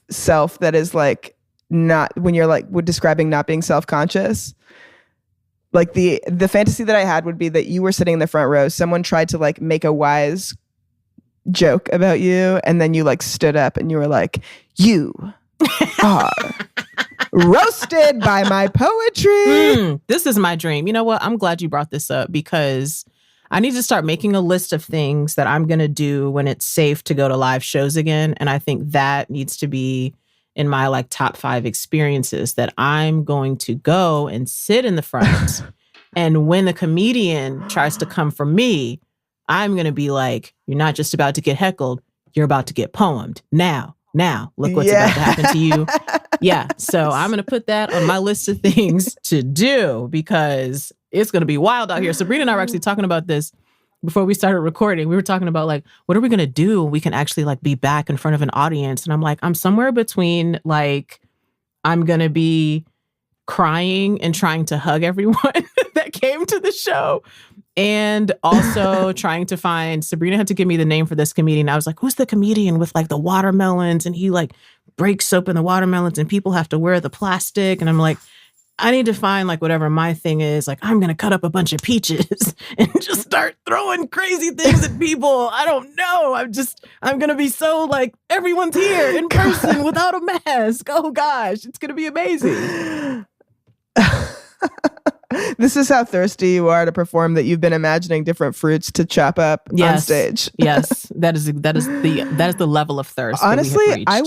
self that is like not when you're like describing not being self-conscious. Like the fantasy that I had would be that you were sitting in the front row. Someone tried to like make a wise joke about you, and then you like stood up and you were like, you are roasted by my poetry.
This is my dream. You know what? I'm glad you brought this up because I need to start making a list of things that I'm going to do when it's safe to go to live shows again. And I think that needs to be in my like top 5 experiences that I'm going to go and sit in the front. And when the comedian tries to come for me, I'm going to be like, you're not just about to get heckled, you're about to get poemed. Now, look what's about to happen to you. Yeah. So I'm going to put that on my list of things to do because it's going to be wild out here. Sabrina and I were actually talking about this before we started recording. We were talking about like, what are we going to do when we can actually like be back in front of an audience? And I'm like, I'm somewhere between like, I'm going to be crying and trying to hug everyone that came to the show. And also trying to find, Sabrina had to give me the name for this comedian. I was like, who's the comedian with like the watermelons? And he like breaks soap in the watermelons and people have to wear the plastic. And I'm like, I need to find like whatever my thing is. Like, I'm going to cut up a bunch of peaches and just start throwing crazy things at people. I don't know. I'm going to be so like, everyone's here in person without a mask. Oh gosh, it's going to be amazing.
This is how thirsty you are to perform that you've been imagining different fruits to chop up on stage.
Yes, that is the level of thirst.
Honestly, I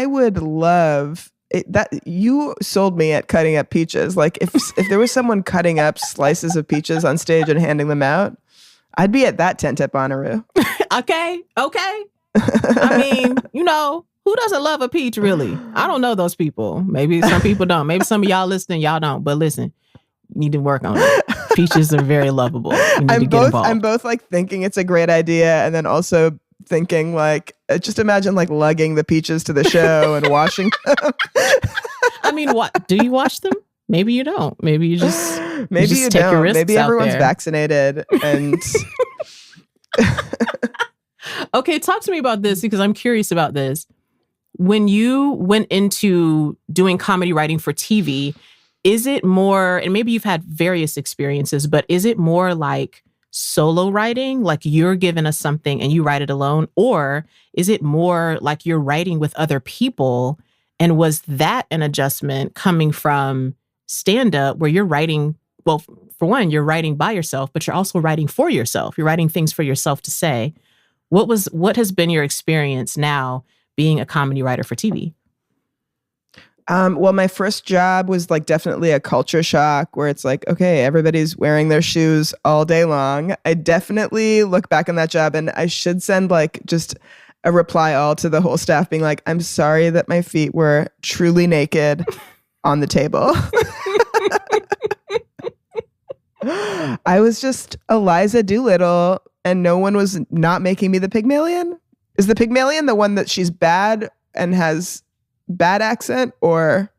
would love it, that you sold me at cutting up peaches. Like if there was someone cutting up slices of peaches on stage and handing them out, I'd be at that tent at Bonnaroo.
Okay. I mean, you know, who doesn't love a peach really? I don't know those people. Maybe some people don't. Maybe some of y'all listening, y'all don't. But listen, you need to work on it. Peaches are very lovable.
I'm both like thinking it's a great idea and then also thinking like, just imagine like lugging the peaches to the show and washing them.
I mean, what? Do you wash them? Maybe you don't. Maybe you just take
don't.
Your risks
Maybe everyone's
out there.
Vaccinated and...
Okay, talk to me about this because I'm curious about this. When you went into doing comedy writing for TV, is it more, and maybe you've had various experiences, but is it more like solo writing, like you're giving us something and you write it alone? Or is it more like you're writing with other people? And was that an adjustment coming from stand-up where you're writing, well, for one, you're writing by yourself, but you're also writing for yourself. You're writing things for yourself to say. What has been your experience now being a comedy writer for TV?
Well, my first job was like definitely a culture shock where it's like, okay, everybody's wearing their shoes all day long. I definitely look back on that job and I should send like just a reply all to the whole staff being like, I'm sorry that my feet were truly naked on the table. I was just Eliza Doolittle and no one was not making me the Pygmalion. Is the Pygmalion the one that she's bad and has bad accent, or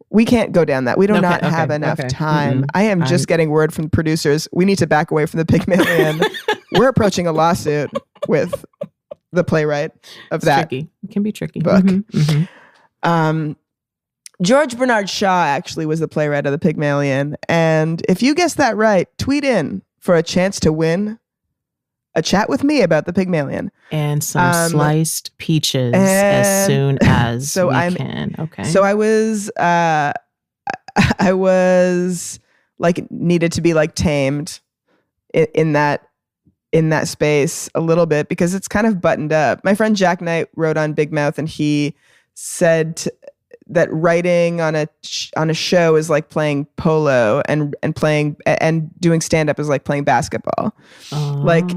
we can't go down that. We do not have enough time. Mm-hmm. I am just getting word from the producers. We need to back away from the Pygmalion. We're approaching a lawsuit with the playwright of that.
Tricky. It can be tricky.
Book. Mm-hmm. Mm-hmm. George Bernard Shaw actually was the playwright of the Pygmalion. And if you guessed that right, tweet in for a chance to win a chat with me about the Pygmalion.
And some sliced peaches as soon as we can. Okay.
So I was like needed to be like tamed in that space a little bit because it's kind of buttoned up. My friend Jack Knight wrote on Big Mouth and he said that writing on a show is like playing polo and playing and doing stand-up is like playing basketball. Oh. Like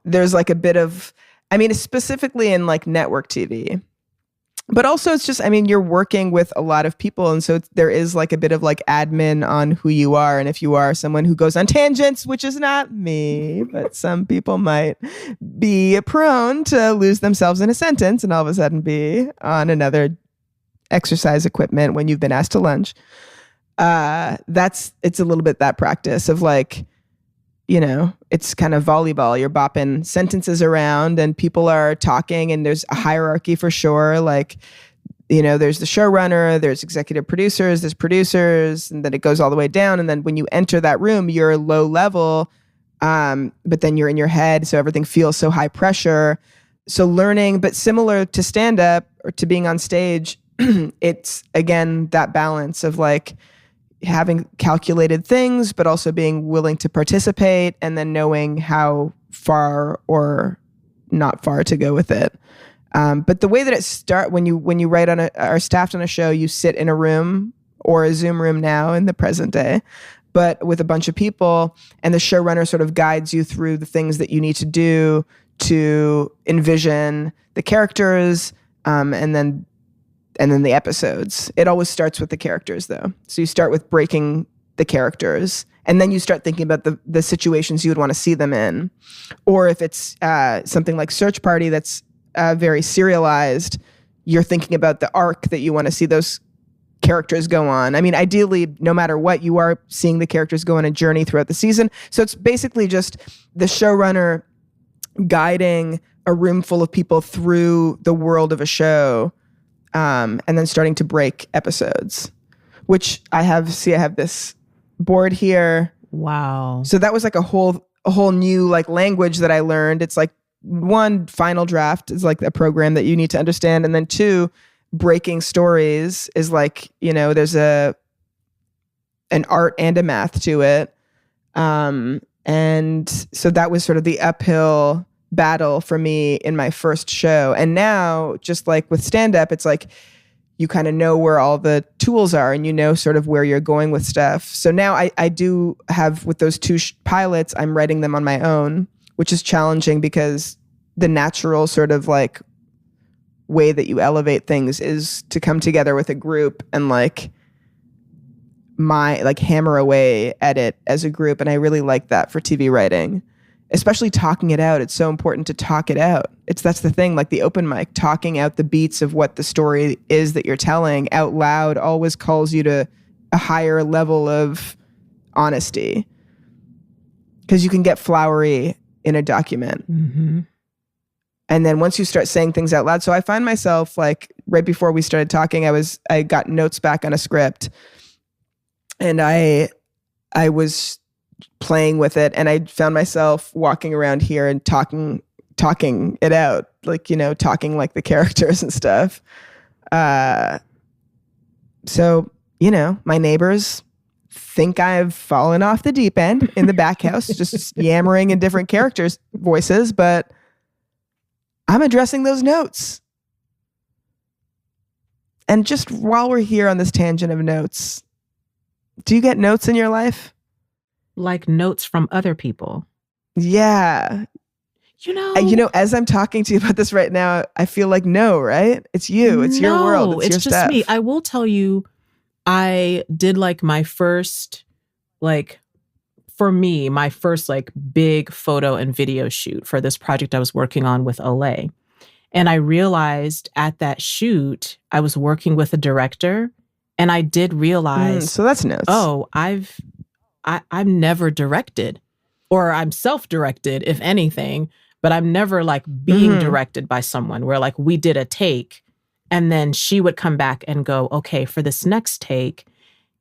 there's like a bit of, I mean, specifically in like network TV, but also it's just, I mean, you're working with a lot of people. And so there is like a bit of like admin on who you are. And if you are someone who goes on tangents, which is not me, but some people might be prone to lose themselves in a sentence and all of a sudden be on another exercise equipment when you've been asked to lunch. It's a little bit that practice of like, you know, it's kind of volleyball. You're bopping sentences around and people are talking and there's a hierarchy for sure. Like, you know, there's the showrunner, there's executive producers, there's producers, and then it goes all the way down. And then when you enter that room, you're low level, but then you're in your head. So everything feels so high pressure. So learning, but similar to stand up or to being on stage, it's again, that balance of like having calculated things, but also being willing to participate and then knowing how far or not far to go with it. But the way that it starts, when you write on or staffed on a show, you sit in a room or a Zoom room now in the present day, but with a bunch of people, and the showrunner sort of guides you through the things that you need to do to envision the characters, and then the episodes. It always starts with the characters though. So you start with breaking the characters and then you start thinking about the situations you would want to see them in. Or if it's something like Search Party that's very serialized, you're thinking about the arc that you want to see those characters go on. I mean, ideally, no matter what, you are seeing the characters go on a journey throughout the season. So it's basically just the showrunner guiding a room full of people through the world of a show. And then starting to break episodes, which I have this board here.
Wow.
So that was like a whole new like language that I learned. It's like one, final draft is like a program that you need to understand. And then two, breaking stories is like, you know, there's an art and a math to it. And so that was sort of the uphill battle for me in my first show. And now, just like with stand-up, it's like you kind of know where all the tools are and you know sort of where you're going with stuff. So now I do have, with those two pilots, I'm writing them on my own, which is challenging because the natural sort of like way that you elevate things is to come together with a group and like hammer away at it as a group. And I really like that for TV writing. Especially talking it out. It's so important to talk it out. That's the thing, like the open mic, talking out the beats of what the story is that you're telling out loud always calls you to a higher level of honesty. Because you can get flowery in a document. Mm-hmm. And then once you start saying things out loud, so I find myself like right before we started talking, I got notes back on a script and I was playing with it. And I found myself walking around here and talking it out, like, you know, talking like the characters and stuff. So, you know, my neighbors think I've fallen off the deep end in the back house, just yammering in different characters' voices, but I'm addressing those notes. And just while we're here on this tangent of notes, do you get notes in your life?
Like notes from other people?
Yeah. You know, as I'm talking to you about this right now, I feel like no, right? It's you. It's your world. It's your
just
stuff.
Me. I will tell you, I did like my first, like, for me, my first like big photo and video shoot for this project I was working on with Olay. And I realized at that shoot, I was working with a director, and I did realize,
so that's notes.
Oh, I'm never directed, or I'm self-directed, if anything, but I'm never like being directed by someone where like we did a take and then she would come back and go, okay, for this next take,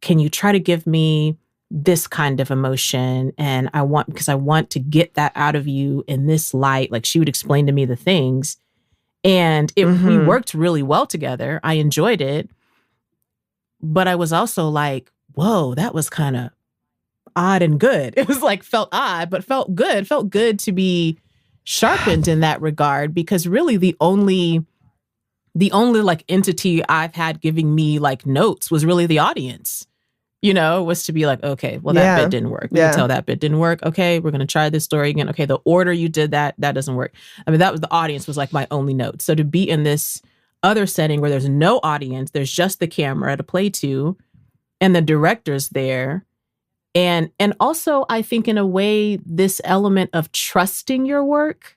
can you try to give me this kind of emotion? And because I want to get that out of you in this light. Like she would explain to me the things. And we worked really well together. I enjoyed it. But I was also like, whoa, that was kind of odd and good. It was like, felt odd, but felt good. Felt good to be sharpened in that regard, because really the only like entity I've had giving me like notes was really the audience. You know, was to be like, okay, well, that bit didn't work. We can tell that bit didn't work. Okay, we're going to try this story again. Okay, the order you did that doesn't work. I mean, that was the audience was like my only note. So to be in this other setting where there's no audience, there's just the camera to play to, and the director's there. And also, I think in a way, this element of trusting your work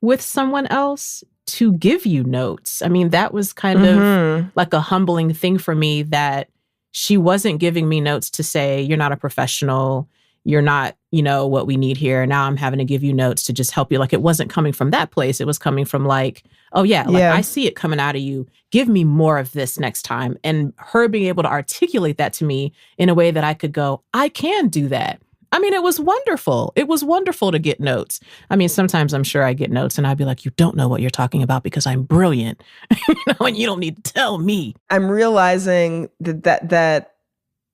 with someone else to give you notes. I mean, that was kind of like a humbling thing for me, that she wasn't giving me notes to say, you're not a professional, you're not, you know, what we need here. Now I'm having to give you notes to just help you. Like, it wasn't coming from that place. It was coming from like, oh yeah, like I see it coming out of you. Give me more of this next time. And her being able to articulate that to me in a way that I could go, I can do that. I mean, it was wonderful. It was wonderful to get notes. I mean, sometimes I'm sure I get notes and I'd be like, you don't know what you're talking about because I'm brilliant. You know, and you don't need to tell me.
I'm realizing that,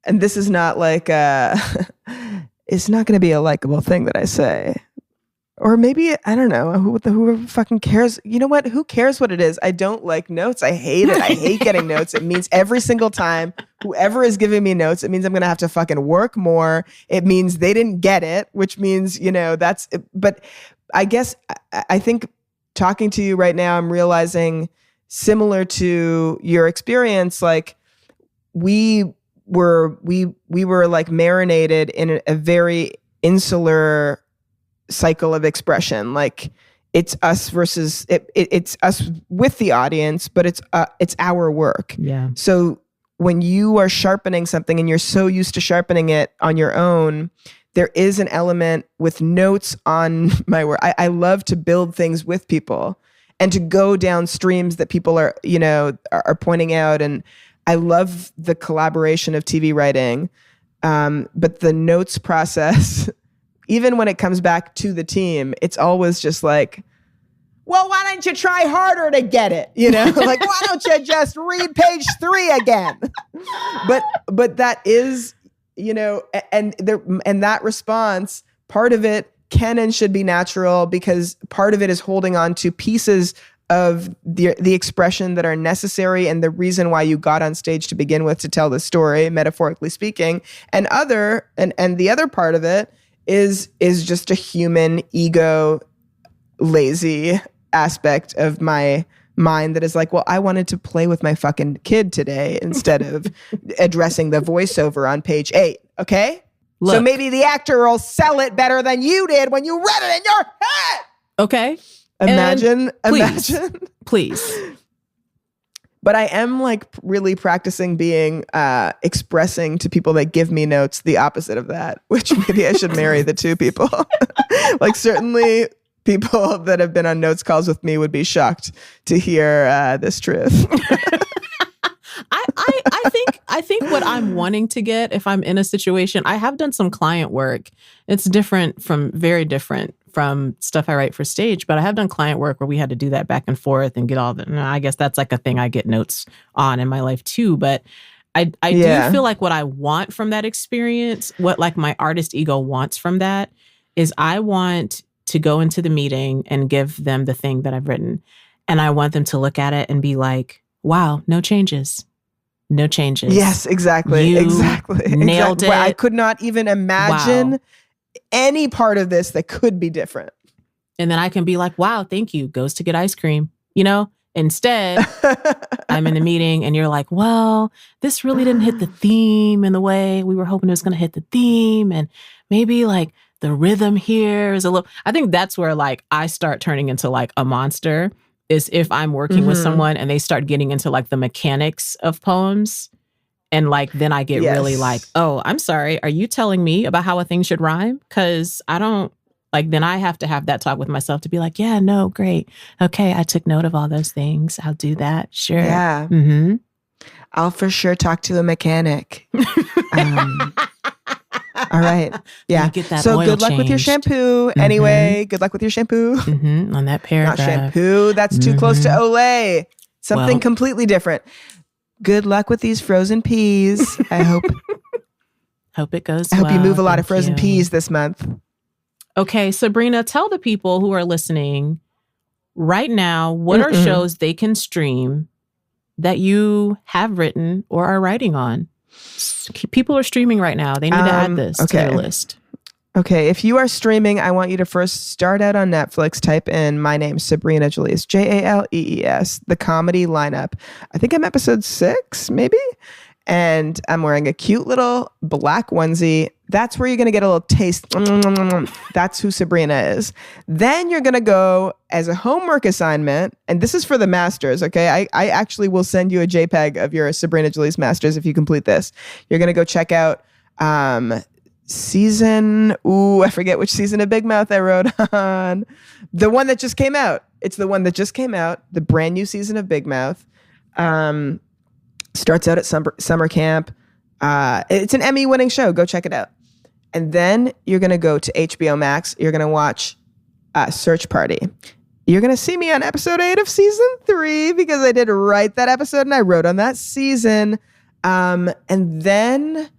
and this is not like, it's not going to be a likable thing that I say. Or maybe, I don't know, whoever fucking cares. You know what? Who cares what it is? I don't like notes. I hate it. I hate getting notes. It means every single time whoever is giving me notes, it means I'm going to have to fucking work more. It means they didn't get it, which means, you know, but I guess, I think talking to you right now, I'm realizing, similar to your experience, like we were like marinated in a very insular cycle of expression. Like it's us versus it's us with the audience, but it's our work.
Yeah.
So when you are sharpening something and you're so used to sharpening it on your own, there is an element with notes on my work. I love to build things with people and to go down streams that people are, you know, are pointing out. And I love the collaboration of TV writing. But the notes process, even when it comes back to the team, it's always just like, well, why don't you try harder to get it? You know, like, why don't you just read page 3 again? But that is, you know, and that response, part of it can and should be natural, because part of it is holding on to pieces of the expression that are necessary and the reason why you got on stage to begin with, to tell the story, metaphorically speaking. And the other part of it is just a human ego, lazy aspect of my mind that is like, well, I wanted to play with my fucking kid today instead of addressing the voiceover on page 8. Okay? Look, so maybe the actor will sell it better than you did when you read it in your head.
Okay.
Imagine.
Please.
But I am like really practicing being expressing to people that give me notes the opposite of that, which maybe I should marry the two people. Like, certainly people that have been on notes calls with me would be shocked to hear this truth.
I think what I'm wanting to get if I'm in a situation. I have done some client work. It's very different from stuff I write for stage, but I have done client work where we had to do that back and forth and get all the, I guess that's like a thing I get notes on in my life too. But I do feel like what I want from that experience, what like my artist ego wants from that is I want to go into the meeting and give them the thing that I've written. And I want them to look at it and be like, wow, no changes. No changes.
Yes, exactly. Exactly.
Nailed it.
I could not even imagine any part of this that could be different.
And then I can be like, wow, thank you. Goes to get ice cream. You know, instead, I'm in the meeting and you're like, well, this really didn't hit the theme in the way we were hoping it was going to hit the theme. And maybe like the rhythm here is a little, I think that's where like I start turning into like a monster is if I'm working with someone and they start getting into like the mechanics of poems. And like, then I get really like, oh, I'm sorry. Are you telling me about how a thing should rhyme? Because I don't like, then I have to have that talk with myself to be like, yeah, no, great. Okay. I took note of all those things. I'll do that. Sure.
Yeah.
Mm-hmm.
I'll for sure talk to a mechanic. All right. Yeah.
Get that
so
oil
good luck with your
changed.
shampoo. Anyway, good luck with your shampoo.
On that paragraph.
Not shampoo. That's too close to Olay. Something completely different. Good luck with these frozen peas. I hope
it goes
I hope
well.
you move a lot of
Thank
frozen
you.
peas this month.
Okay, Sabrina, tell the people who are listening right now what are shows they can stream that you have written or are writing on. People are streaming right now. They need to add this to their list.
Okay, if you are streaming, I want you to first start out on Netflix, type in my name, Sabrina Jalees, Jalees, the comedy lineup. I think I'm episode 6, maybe? And I'm wearing a cute little black onesie. That's where you're going to get a little taste. That's who Sabrina is. Then you're going to go as a homework assignment, and this is for the masters, okay? I actually will send you a JPEG of your Sabrina Jalees masters if you complete this. You're going to go check out I forget which season of Big Mouth I wrote on. The one that just came out. It's the one that just came out, the brand new season of Big Mouth. Starts out at summer camp. It's an Emmy-winning show. Go check it out. And then you're going to go to HBO Max. You're going to watch Search Party. You're going to see me on episode 8 of season 3 because I did write that episode and I wrote on that season. And then,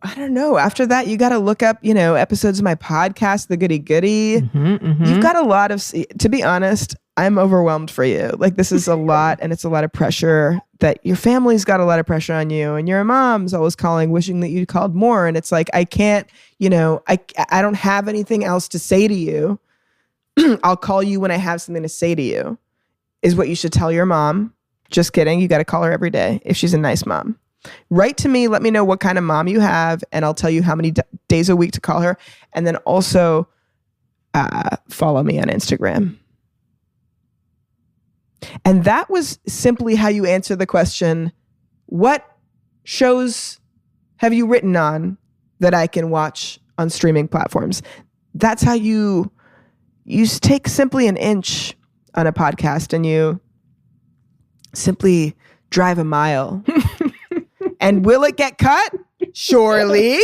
I don't know, after that, you got to look up, episodes of my podcast, The Goody Goody. You've got a lot of, to be honest, I'm overwhelmed for you. Like, this is a lot, and it's a lot of pressure that your family's got a lot of pressure on you, and your mom's always calling, wishing that you called more. And it's like, I can't, I don't have anything else to say to you. I'll call you when I have something to say to you, is what you should tell your mom. Just kidding. You got to call her every day if she's a nice mom. Write to me. Let me know what kind of mom you have, and I'll tell you how many days a week to call her. And then also follow me on Instagram. And that was simply how you answer the question, what shows have you written on that I can watch on streaming platforms? That's how you take simply an inch on a podcast and you simply drive a mile. And will it get cut? Surely.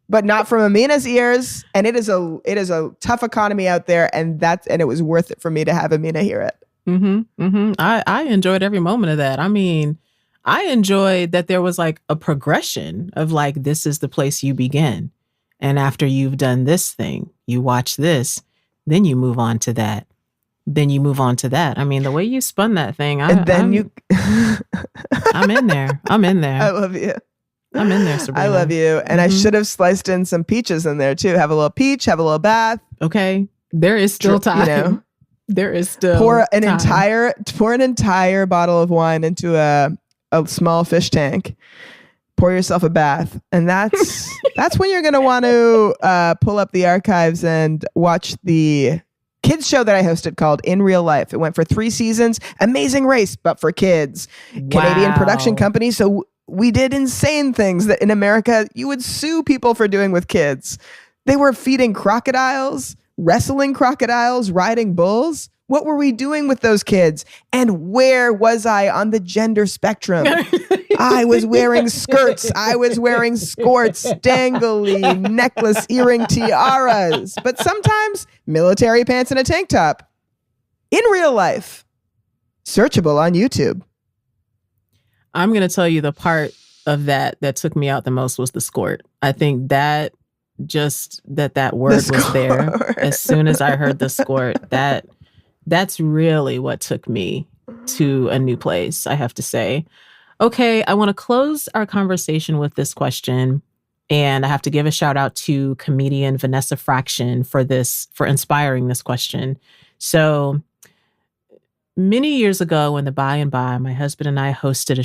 But not from Amena's ears. And it is a tough economy out there, and it was worth it for me to have Amena hear it.
I enjoyed every moment of that. I mean, I enjoyed that there was like a progression of like, this is the place you begin. And after you've done this thing, you watch this, then you move on to that. Then you move on to that. I mean, the way you spun that thing, I'm in there.
I love you.
I'm in there, Sabrina.
I love you. And I should have sliced in some peaches in there too. Have a little peach, have a little bath.
Okay. There is still time. There is still
pour an entire bottle of wine into a small fish tank. Pour yourself a bath. And that's when you're going to want to pull up the archives and watch the kids show that I hosted called In Real Life. It went for 3 seasons. Amazing Race, but for kids. Wow. Canadian production company. So we did insane things that in America you would sue people for doing with kids. They were feeding crocodiles, wrestling crocodiles, riding bulls. What were we doing with those kids? And where was I on the gender spectrum? I was wearing skirts. I was wearing skirts, dangly necklace, earring, tiaras. But sometimes military pants and a tank top. In real life. Searchable on YouTube.
I'm going to tell you the part of that took me out the most was the skort. I think that that word was there. As soon as I heard the skort, that's really what took me to a new place, I have to say. Okay, I want to close our conversation with this question. And I have to give a shout out to comedian Vanessa Fraction for inspiring this question. So many years ago in the by and by, my husband and I hosted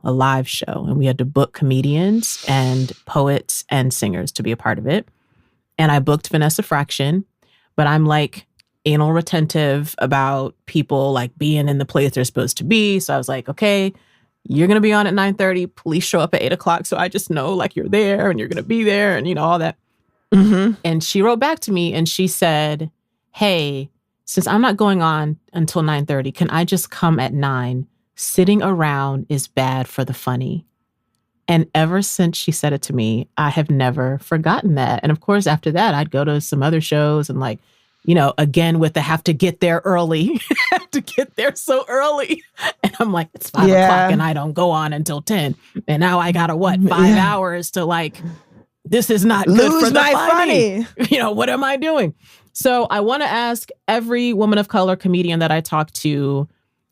a live show, and we had to book comedians and poets and singers to be a part of it. And I booked Vanessa Fraction, but I'm like anal retentive about people like being in the place they're supposed to be. So I was like, okay, you're going to be on at 9:30. Please show up at 8:00. So I just know like you're there and you're going to be there and, all that. Mm-hmm. And she wrote back to me and she said, hey, since I'm not going on until 9:30, can I just come at 9? Sitting around is bad for the funny. And ever since she said it to me, I have never forgotten that. And of course, after that, I'd go to some other shows and like, again, with the have to get there early, have to get there so early. And I'm like, it's 5 o'clock and I don't go on until 10. And now I got to 5 hours to like, this is not good for the funny. What am I doing? So I want to ask every woman of color comedian that I talk to,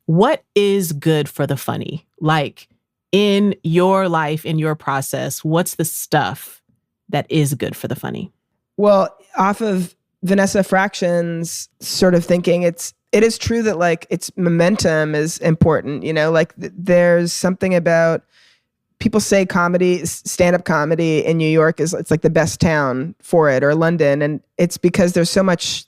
what is good for the funny? Like in your life, in your process, what's the stuff that is good for the funny?
Well, off of Vanessa Fraction's sort of thinking, it is true that like it's momentum is important, like there's something about people say comedy, stand-up comedy in New York it's like the best town for it, or London. And it's because there's so much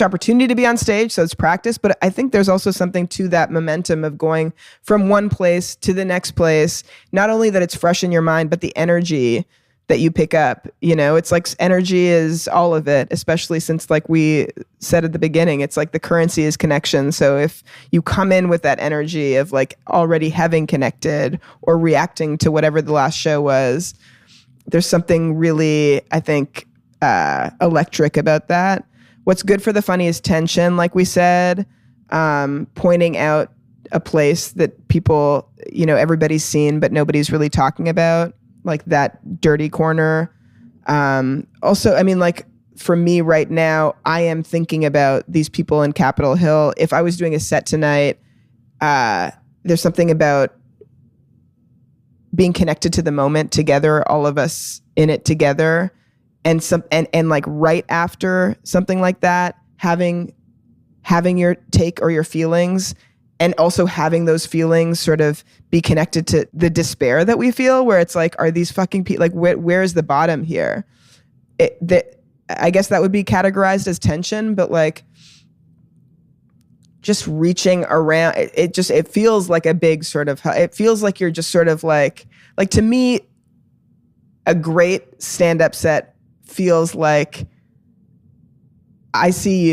opportunity to be on stage. So it's practice. But I think there's also something to that momentum of going from one place to the next place. Not only that it's fresh in your mind, but the energy that you pick up, it's like energy is all of it, especially since like we said at the beginning, it's like the currency is connection. So if you come in with that energy of like already having connected or reacting to whatever the last show was, there's something really, I think, electric about that. What's good for the funny is tension, like we said, pointing out a place that people, everybody's seen, but nobody's really talking about. Like that dirty corner. Also, I mean, like for me right now, I am thinking about these people in Capitol Hill. If I was doing a set tonight, there's something about being connected to the moment together, all of us in it together. And like right after something like that, having your take or your feelings, and also having those feelings sort of be connected to the despair that we feel, where it's like, are these fucking people, like, where is the bottom here? I guess that would be categorized as tension, but like just reaching around, it feels like a big sort of, it feels like you're just sort of like to me, a great stand-up set feels like I see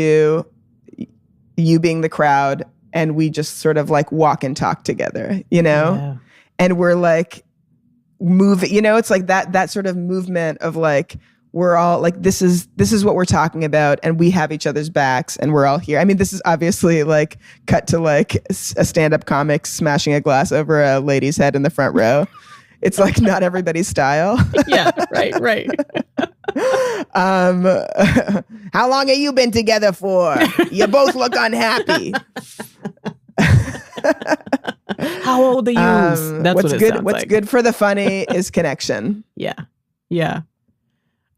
you being the crowd, and we just sort of like walk and talk together, Yeah. And we're like moving, it's like that sort of movement of like, we're all like, this is what we're talking about, and we have each other's backs, and we're all here. I mean, this is obviously like cut to like a stand-up comic smashing a glass over a lady's head in the front row. It's like not everybody's style.
Yeah, right.
How long have you been together for? You both look unhappy.
How old are you? That's
what's
what it
good.
sounds
What's
like.
good for the funny is connection.
Yeah.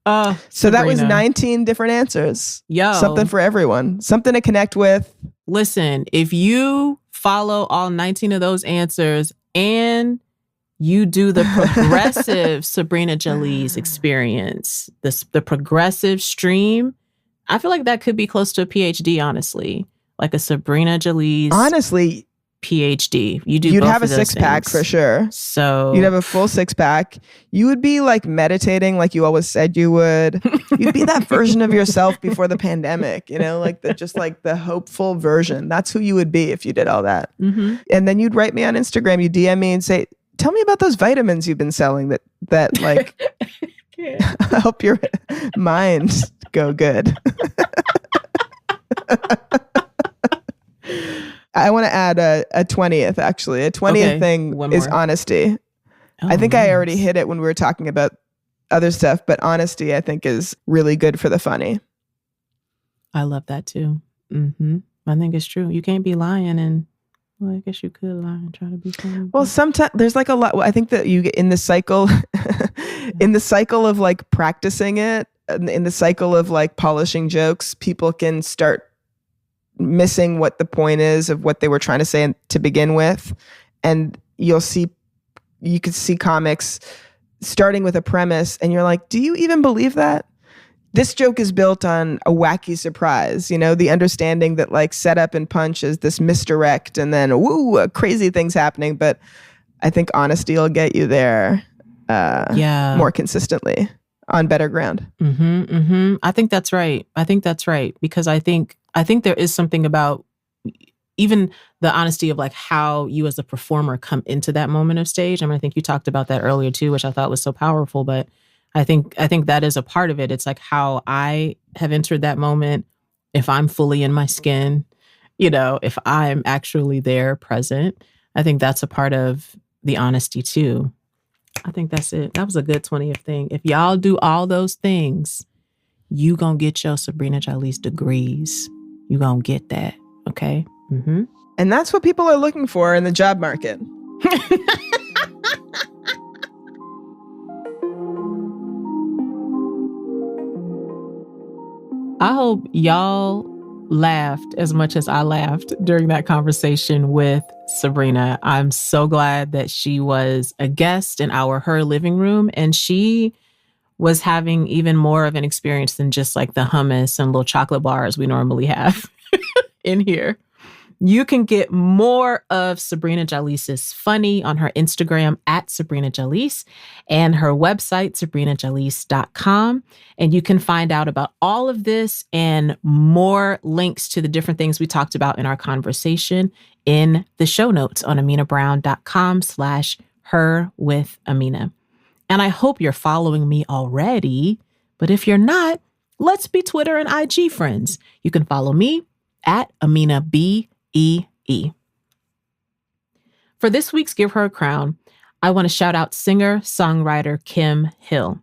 So
Sabrina.
that was 19 different answers.
Yo,
something for everyone. Something to connect with.
Listen, if you follow all 19 of those answers and you do the progressive Sabrina Jalees experience, the progressive stream, I feel like that could be close to a PhD, honestly. Like a Sabrina Jalees.
Honestly,
PhD. You'd
both have a six-pack for sure.
So
you'd have a full six-pack. You would be like meditating like you always said you would. You'd be that version of yourself before the pandemic, like the hopeful version. That's who you would be if you did all that. Mm-hmm. And then you'd write me on Instagram, you DM me and say, tell me about those vitamins you've been selling that like help your mind go good. I want to add a 20th, actually. A 20th thing is honesty. I think I already hit it when we were talking about other stuff, but honesty, I think, is really good for the funny.
I love that too. Mm-hmm. I think it's true. You can't be lying and, well, I guess you could lie and try to be funny.
Well, sometimes there's like a lot. I think that you get in the cycle, in the cycle of like practicing it, in the cycle of like polishing jokes, people can start missing what the point is of what they were trying to say to begin with. And you could see comics starting with a premise and you're like, do you even believe that? This joke is built on a wacky surprise, the understanding that like setup and punch is this misdirect and then crazy things happening. But I think honesty will get you there more consistently on better ground.
Mm-hmm, mm-hmm. I think that's right. Because I think there is something about even the honesty of like how you as a performer come into that moment of stage. I mean, I think you talked about that earlier too, which I thought was so powerful, but I think that is a part of it. It's like how I have entered that moment. If I'm fully in my skin, if I'm actually there present, I think that's a part of the honesty too. I think that's it. That was a good 20th thing. If y'all do all those things, you gonna get your Sabrina Jalees degrees. You gonna get that. Okay. Mm-hmm.
And that's what people are looking for in the job market.
I hope y'all laughed as much as I laughed during that conversation with Sabrina. I'm so glad that she was a guest in her living room, and she was having even more of an experience than just like the hummus and little chocolate bars we normally have in here. You can get more of Sabrina Jalees' funny on her Instagram at Sabrina Jalees and her website, sabrinajalees.com. And you can find out about all of this and more links to the different things we talked about in our conversation in the show notes on amenabrown.com/herwithamena. And I hope you're following me already, but if you're not, let's be Twitter and IG friends. You can follow me at Amena BEE. For this week's Give Her a Crown, I want to shout out singer-songwriter Kim Hill.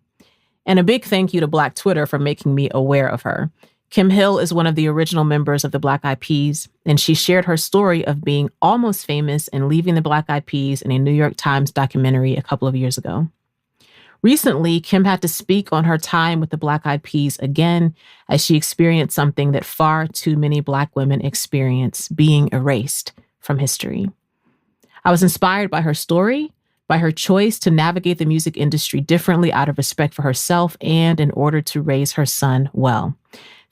And a big thank you to Black Twitter for making me aware of her. Kim Hill is one of the original members of the Black Eyed Peas, and she shared her story of being almost famous and leaving the Black Eyed Peas in a New York Times documentary a couple of years ago. Recently, Kim had to speak on her time with the Black Eyed Peas again as she experienced something that far too many Black women experience, being erased from history. I was inspired by her story, by her choice to navigate the music industry differently out of respect for herself and in order to raise her son well.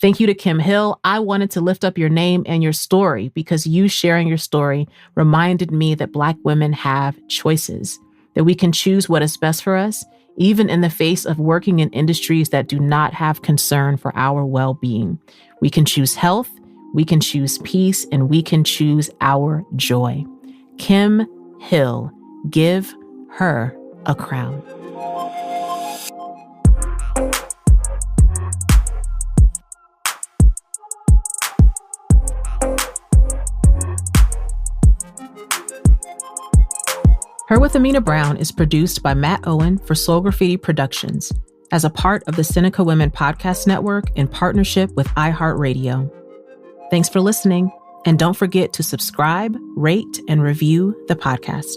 Thank you to Kim Hill. I wanted to lift up your name and your story because you sharing your story reminded me that Black women have choices, that we can choose what is best for us, even in the face of working in industries that do not have concern for our well-being. We can choose health, we can choose peace, and we can choose our joy. Kim Hill, give her a crown. Her with Amena Brown is produced by Matt Owen for Soul Graffiti Productions as a part of the Seneca Women Podcast Network in partnership with iHeartRadio. Thanks for listening, and don't forget to subscribe, rate, and review the podcast.